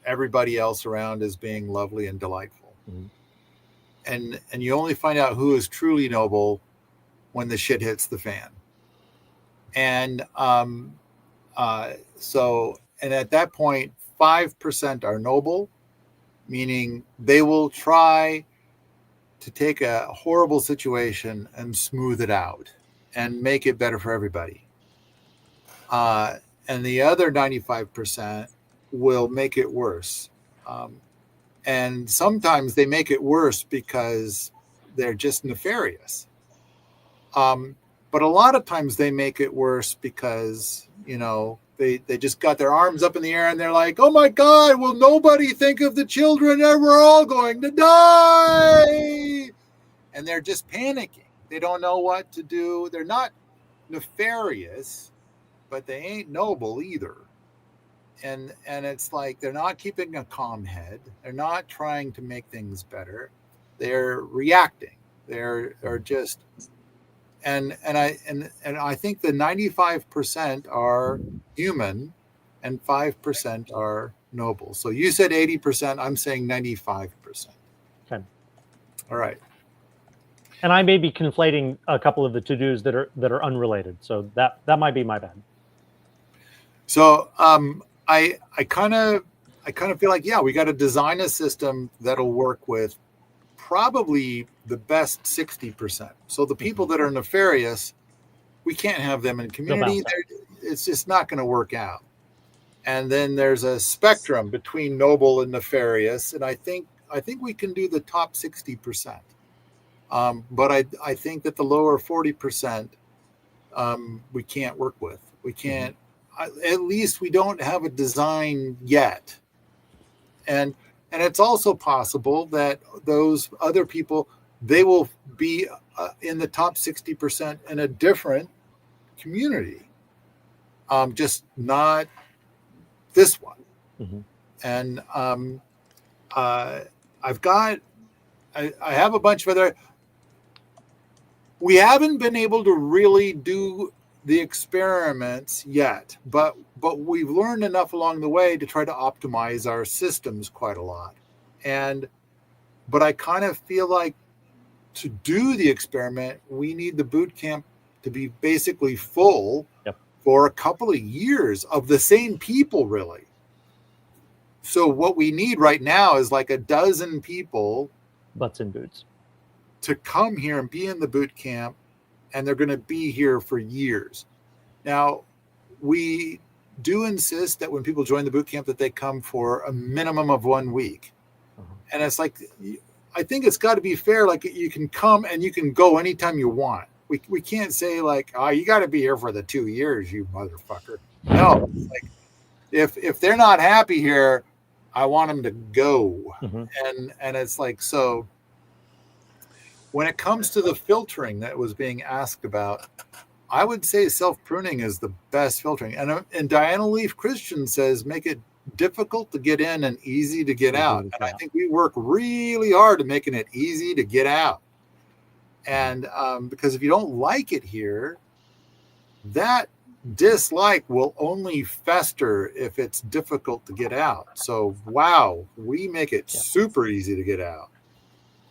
everybody else around is being lovely and delightful. Mm-hmm. And you only find out who is truly noble when the shit hits the fan. And and at that point, 5% are noble, meaning they will try to take a horrible situation and smooth it out and make it better for everybody. And the other 95% will make it worse. And sometimes they make it worse because they're just nefarious. But a lot of times they make it worse because, they just got their arms up in the air and they're like, oh my God, will nobody think of the children and we're all going to die? And they're just panicking. They don't know what to do. They're not nefarious, but they ain't noble either. And it's like they're not keeping a calm head. They're not trying to make things better. They're reacting. They're just and I think the 95% are human and 5% are noble. So you said 80%, I'm saying 95%.
Okay.
All right.
And I may be conflating a couple of the to-dos that are unrelated. So that might be my bad.
So I kind of feel like, we got to design a system that'll work with probably the best 60%. So the people that are nefarious, we can't have them in community. It's just not going to work out. And then there's a spectrum between noble and nefarious. And I think we can do the top 60%. But I think that the lower 40%, we can't work with. We can't, at least we don't have a design yet. And it's also possible that those other people, they will be in the top 60% in a different community, just not this one.
Mm-hmm.
And I have a bunch of other. We haven't been able to really do the experiments yet, but we've learned enough along the way to try to optimize our systems quite a lot. But I kind of feel like to do the experiment, we need the boot camp to be basically full for a couple of years of the same people, really. So what we need right now is like a dozen people,
butts in boots,
to come here and be in the boot camp. And they're going to be here for years. Now, we do insist that when people join the boot camp that they come for a minimum of 1 week. And it's like, I think it's got to be fair. Like, you can come and you can go anytime you want. We can't say like, oh, you got to be here for the 2 years, you motherfucker. No, like if they're not happy here, I want them to go. And it's like, so when it comes to the filtering that was being asked about, I would say self-pruning is the best filtering. And Diana Leaf Christian says, make it difficult to get in and easy to get out. And I think we work really hard at making it easy to get out. And because if you don't like it here, that dislike will only fester if it's difficult to get out. So, wow, we make it super easy to get out.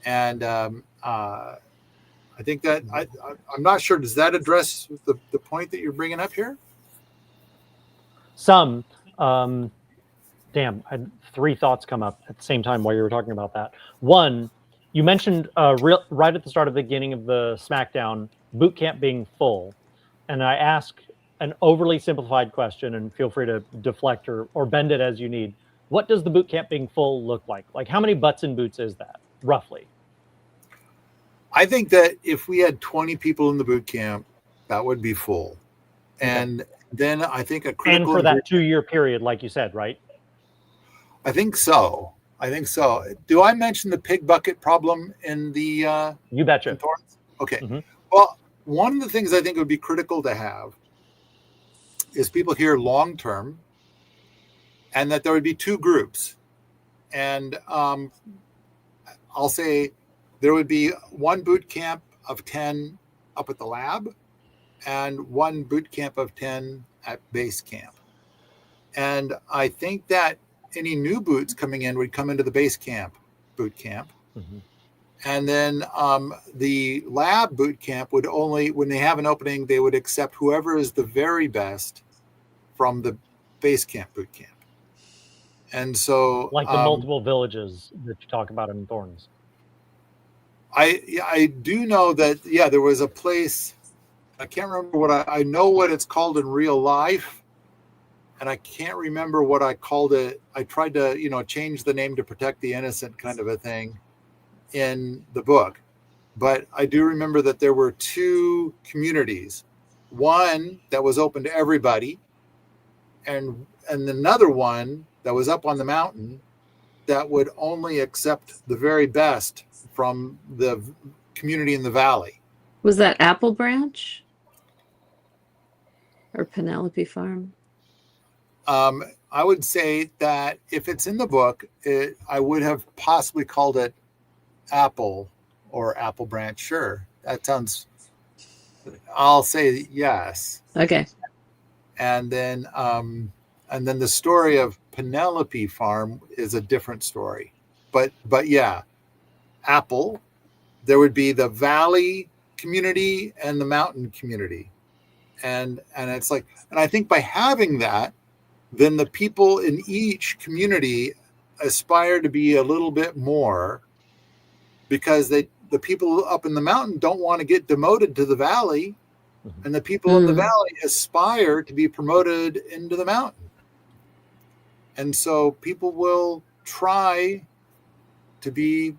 And I think that I'm not sure. Does that address the point that you're bringing up here?
Some. Damn, I had 3 thoughts come up at the same time while you were talking about that. One, you mentioned right at the start of the beginning of the Smackdown, boot camp being full. And I ask an overly simplified question, and feel free to deflect or bend it as you need. What does the boot camp being full look like? Like, how many butts in boots is that, roughly?
I think that if we had 20 people in the boot camp, that would be full. And then I think a critical...
And for that 2-year period, like you said, right?
I think so. Do I mention the pig bucket problem in the...
You betcha.
In Thorns? Okay. Well, one of the things I think would be critical to have is people here long-term, and that there would be 2 groups. And I'll say there would be 1 boot camp of 10 up at the lab and 1 boot camp of 10 at base camp. And I think that any new boots coming in would come into the base camp boot camp. And then the lab boot camp would only, when they have an opening, they would accept whoever is the very best from the base camp boot camp. And so,
like the multiple villages that you talk about in Thorns.
I do know that, there was a place, I can't remember what I know what it's called in real life, and I can't remember what I called it. I tried to, change the name to protect the innocent kind of a thing in the book. but I do remember that there were two communities, one that was open to everybody, and another one that was up on the mountain that would only accept the very best from the community in the valley.
Was that Apple Branch or Penelope Farm?
I would say that if it's in the book, I would have possibly called it Apple or Apple Branch. Sure, that sounds. I'll say yes.
Okay.
And then the story of Penelope Farm is a different story. But yeah, Apple. There would be the valley community and the mountain community, and it's like, and I think by having that, then the people in each community aspire to be a little bit more, because the people up in the mountain don't want to get demoted to the valley, and the people in the valley aspire to be promoted into the mountain. And so people will try to be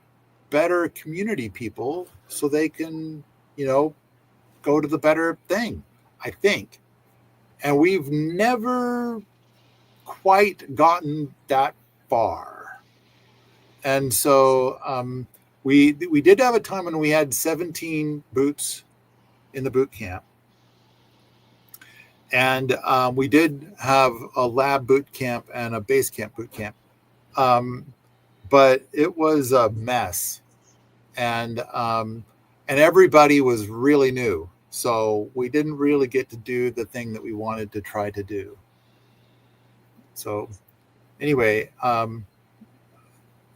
better community people so they can, go to the better thing, I think. And we've never quite gotten that far. And so we did have a time when we had 17 boots in the boot camp. And we did have a lab boot camp and a base camp boot camp. But it was a mess. And everybody was really new. So we didn't really get to do the thing that we wanted to try to do. So anyway,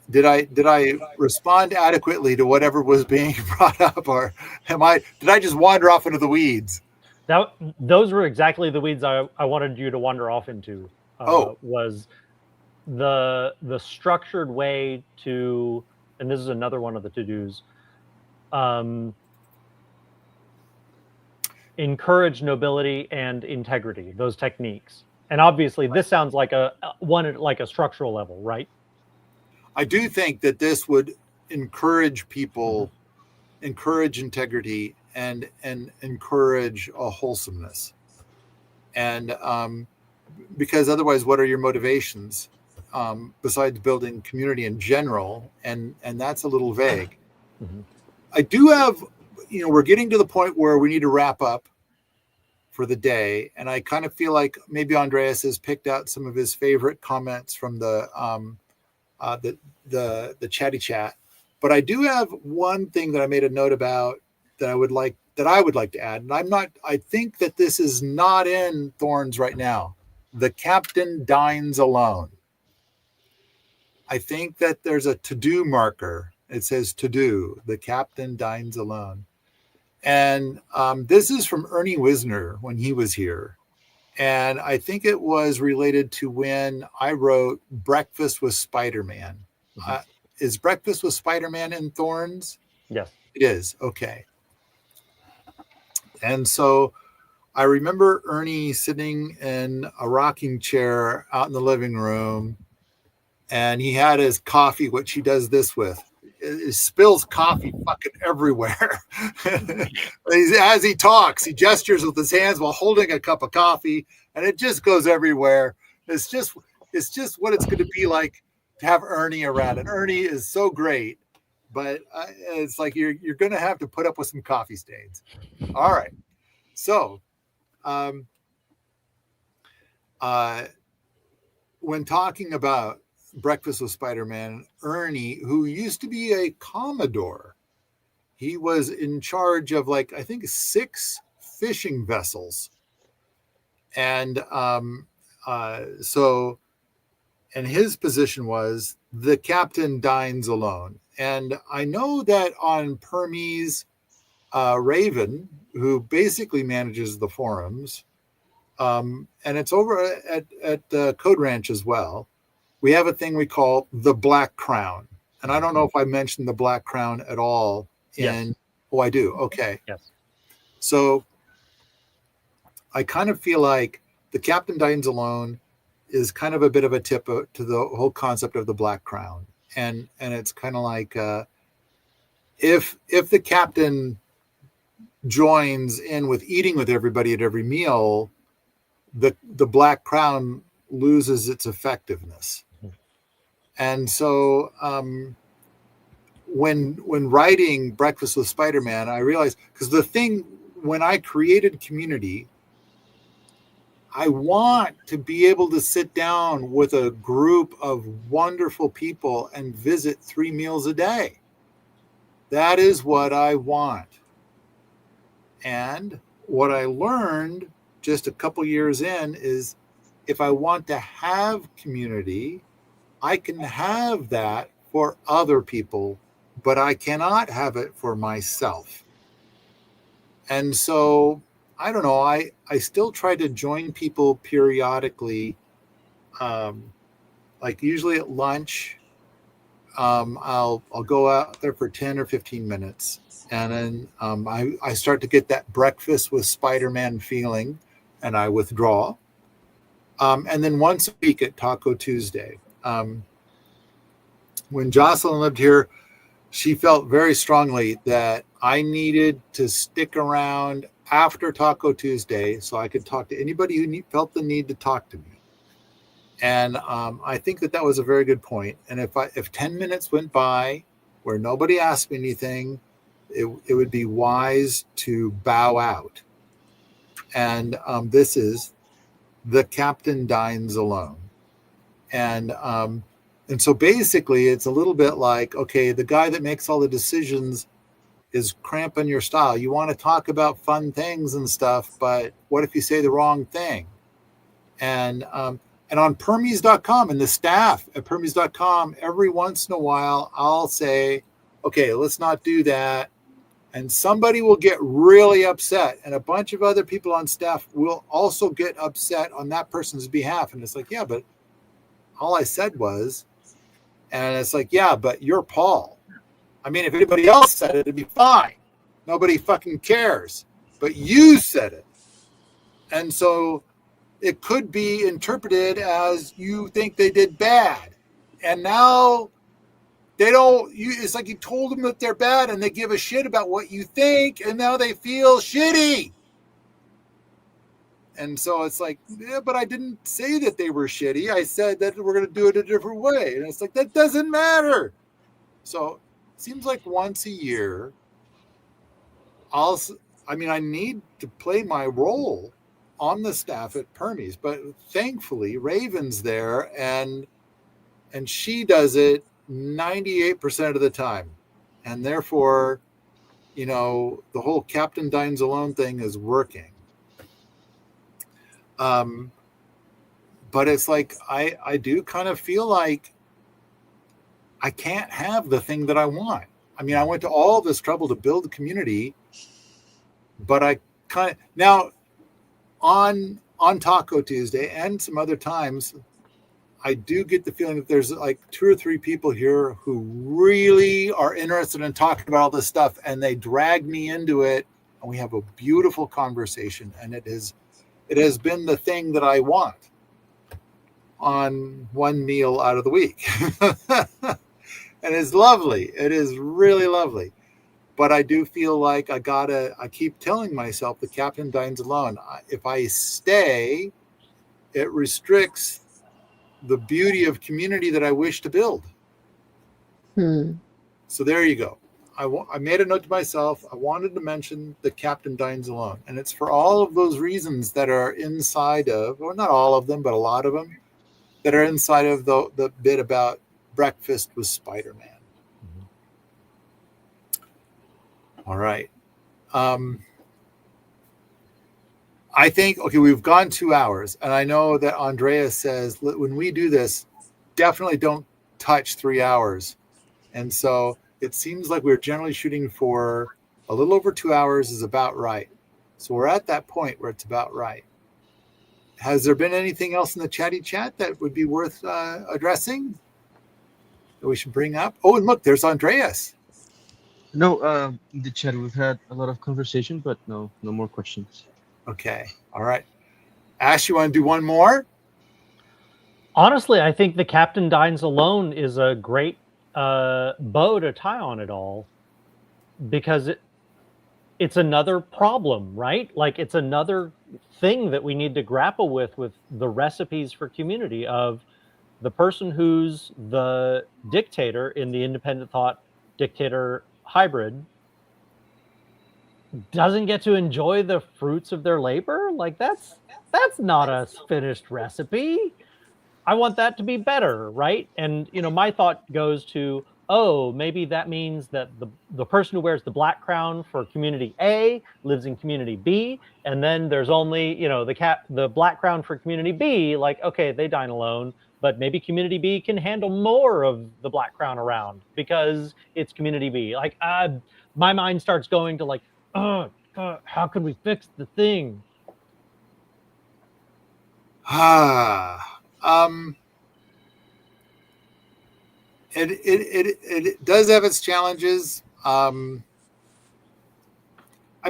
did I respond adequately to whatever was being brought up, or did I just wander off into the weeds?
Those were exactly the weeds I wanted you to wander off into. Was the structured way to, and this is another one of the to-dos, encourage nobility and integrity, those techniques. And obviously this sounds like a structural level, right?
I do think that this would encourage people, encourage integrity, and encourage a wholesomeness. And because otherwise, what are your motivations besides building community in general? And that's a little vague. I do have, we're getting to the point where we need to wrap up for the day. And I kind of feel like maybe Andreas has picked out some of his favorite comments from the chatty chat. But I do have one thing that I made a note about that I would like to add. And I think that this is not in Thorns right now. The captain dines alone. I think that there's a to-do marker. It says to-do. The captain dines alone. And this is from Ernie Wisner when he was here. And I think it was related to when I wrote Breakfast with Spider-Man. Is Breakfast with Spider-Man in Thorns?
Yes.
It is. Okay. And so I remember Ernie sitting in a rocking chair out in the living room, and he had his coffee, which he does this with. It spills coffee fucking everywhere. As he talks, he gestures with his hands while holding a cup of coffee, and it just goes everywhere. It's just what it's going to be like to have Ernie around. And Ernie is so great, but it's like you're going to have to put up with some coffee stains. All right. So, when talking about Breakfast with Spider-Man, Ernie, who used to be a Commodore, he was in charge of I think 6 fishing vessels. And and his position was the captain dines alone. And I know that on Permies, Raven, who basically manages the forums, and it's over at Code Ranch as well, we have a thing we call the Black Crown. And I don't know if I mentioned the Black Crown at all
Yes.
Oh, I do. Okay.
Yes.
So I kind of feel like the captain dines alone is kind of a bit of a tip to the whole concept of the Black Crown. And it's kind of like, if the captain joins in with eating with everybody at every meal, the Black Crown loses its effectiveness. And so when writing Breakfast with Spider-Man, I realized, because the thing, when I created community, I want to be able to sit down with a group of wonderful people and visit 3 meals a day. That is what I want. And what I learned just a couple years in is, if I want to have community, I can have that for other people, but I cannot have it for myself. And so, I don't know, I still try to join people periodically, like usually at lunch. I'll go out there for 10 or 15 minutes, and then I start to get that Breakfast with Spider-Man feeling, and I withdraw. And then once a week at Taco Tuesday. When Jocelyn lived here, she felt very strongly that I needed to stick around after Taco Tuesday so I could talk to anybody who felt the need to talk to me. And I think that was a very good point. And if 10 minutes went by where nobody asked me anything, it would be wise to bow out. And this is The Captain Dines Alone. And so basically it's a little bit like, okay, the guy that makes all the decisions is cramping your style. You want to talk about fun things and stuff, but what if you say the wrong thing? And on Permies.com and the staff at Permies.com, every once in a while, I'll say, okay, let's not do that. And somebody will get really upset. And a bunch of other people on staff will also get upset on that person's behalf. And it's like, yeah, but all I said was, and it's like, yeah, but you're Paul. I mean, if anybody else said it, it'd be fine. Nobody fucking cares. But you said it. And so it could be interpreted as you think they did bad. And now they don't, it's like you told them that they're bad and they give a shit about what you think, and now they feel shitty. And so it's like, yeah, but I didn't say that they were shitty. I said that we're going to do it a different way. And it's like, that doesn't matter. So it seems like once a year, I need to play my role on the staff at Permies, but thankfully Raven's there and she does it 98% of the time. And therefore, the whole Captain Dines Alone thing is working. But it's like, I do kind of feel like I can't have the thing that I want. I mean, I went to all this trouble to build a community, but I kind of, now on Taco Tuesday and some other times, I do get the feeling that there's like 2 or 3 people here who really are interested in talking about all this stuff, and they drag me into it, and we have a beautiful conversation, and it has been the thing that I want on one meal out of the week. And it's lovely. It is really lovely. But I do feel like I keep telling myself the Captain Dines Alone. If I stay, it restricts the beauty of community that I wish to build. So there you go. I made a note to myself. I wanted to mention the Captain Dines Alone. And it's for all of those reasons that are inside of, or not all of them, but a lot of them, that are inside of the bit about Breakfast with Spider-Man. All right. I think, okay, we've gone 2 hours, and I know that Andrea says when we do this, definitely don't touch 3 hours. And so it seems like we're generally shooting for a little over 2 hours is about right. So we're at that point where it's about right. Has there been anything else in the chatty chat that would be worth addressing that we should bring up? Oh, and look, there's Andreas.
No, in the chat we've had a lot of conversation, but no more questions.
Okay. All right. Ash, you want to do one more?
Honestly, I think the Captain Dines Alone is a great bow to tie on it all. because it's another problem, right? Like it's another thing that we need to grapple with the recipes for community of the person who's the dictator in the independent thought dictator hybrid doesn't get to enjoy the fruits of their labor. Like that's not a finished recipe. I want that to be better, right? And my thought goes to, oh, maybe that means that the person who wears the black crown for community A lives in community B, and then there's only the black crown for community B. Like, okay, they dine alone, but maybe community B can handle more of the black crown around because it's community B. Like, my mind starts going to like, how can we fix the thing?
It does have its challenges. I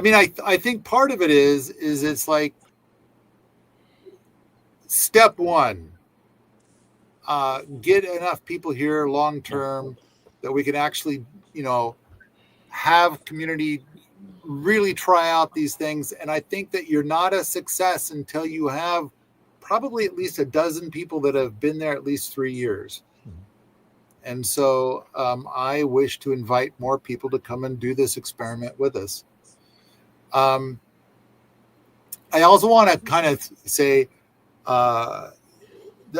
mean, I think part of it is it's like step one, get enough people here long term that we can actually, have community really try out these things. And I think that you're not a success until you have probably at least a dozen people that have been there at least 3 years. And so I wish to invite more people to come and do this experiment with us. I also want to kind of say I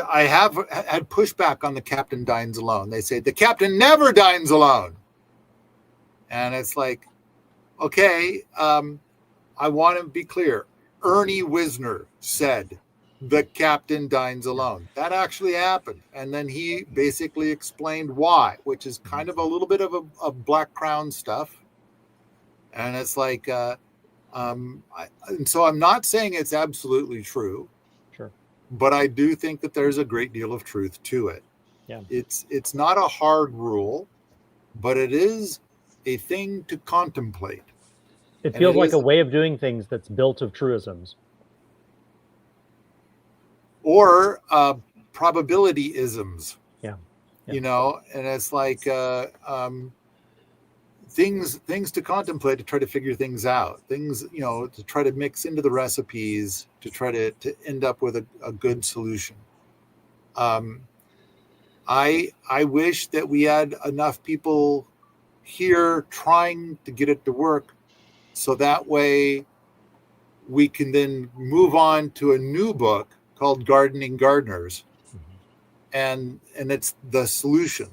have had pushback on the captain dines alone. They say the captain never dines alone. And it's like, okay, I want to be clear. Ernie Wisner said the captain dines alone. That actually happened. And then he basically explained why, which is kind of a little bit of a Black Crown stuff. And it's like, and so I'm not saying it's absolutely true.
Sure.
But I do think that there's a great deal of truth to it.
Yeah.
It's not a hard rule, but it is a thing to contemplate.
It feels like a way of doing things that's built of truisms.
Or probability isms.
Yeah.
And it's like things to contemplate, to try to figure things out, things, to try to mix into the recipes, to try to end up with a good solution. I wish that we had enough people here trying to get it to work, so that way we can then move on to a new book called Gardening Gardeners. And it's the solution,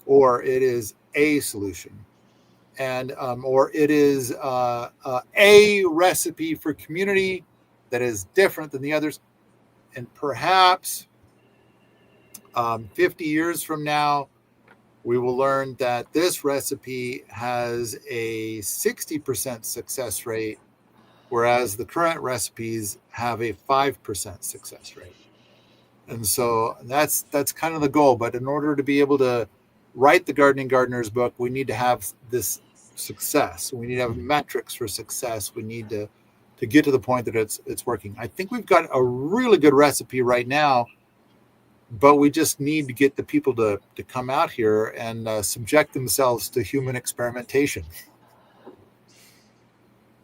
or it is a solution, and or it is a recipe for community that is different than the others. And perhaps 50 years from now, we will learn that this recipe has a 60% success rate, whereas the current recipes have a 5% success rate. And so that's kind of the goal. But in order to be able to write the Gardening Gardeners book, we need to have this success. We need to have metrics for success. We need to get to the point that it's working. I think we've got a really good recipe right now, but we just need to get the people to come out here and subject themselves to human experimentation.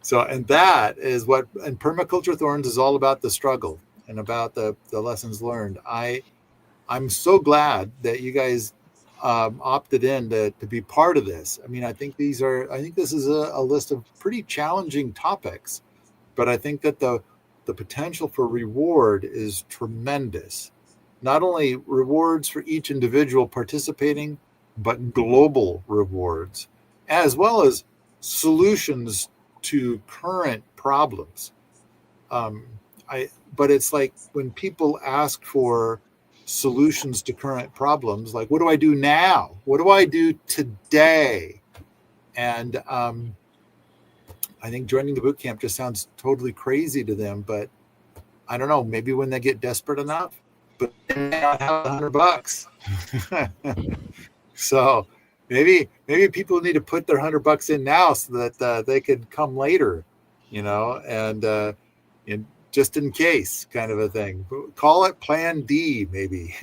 So, and that is what, and Permaculture Thorns is all about, the struggle and about the lessons learned. I'm so glad that you guys opted in to be part of this. I mean, I think this is a list of pretty challenging topics, but I think that the potential for reward is tremendous. Not only rewards for each individual participating, but global rewards, as well as solutions to current problems. But it's like when people ask for solutions to current problems, like, what do I do now? What do I do today? And I think joining the boot camp just sounds totally crazy to them, but I don't know, maybe when they get desperate enough, but they may not have $100. So maybe people need to put their $100 in now so that they could come later, and just in case, kind of a thing. Call it Plan D, maybe.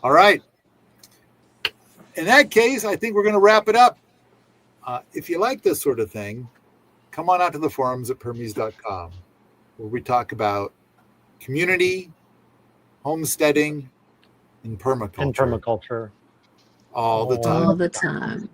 All right. in that case, I think we're going to wrap it up. If you like this sort of thing, come on out to the forums at permies.com, where we talk about community, homesteading, and permaculture.
And permaculture.
All the time.
All the time.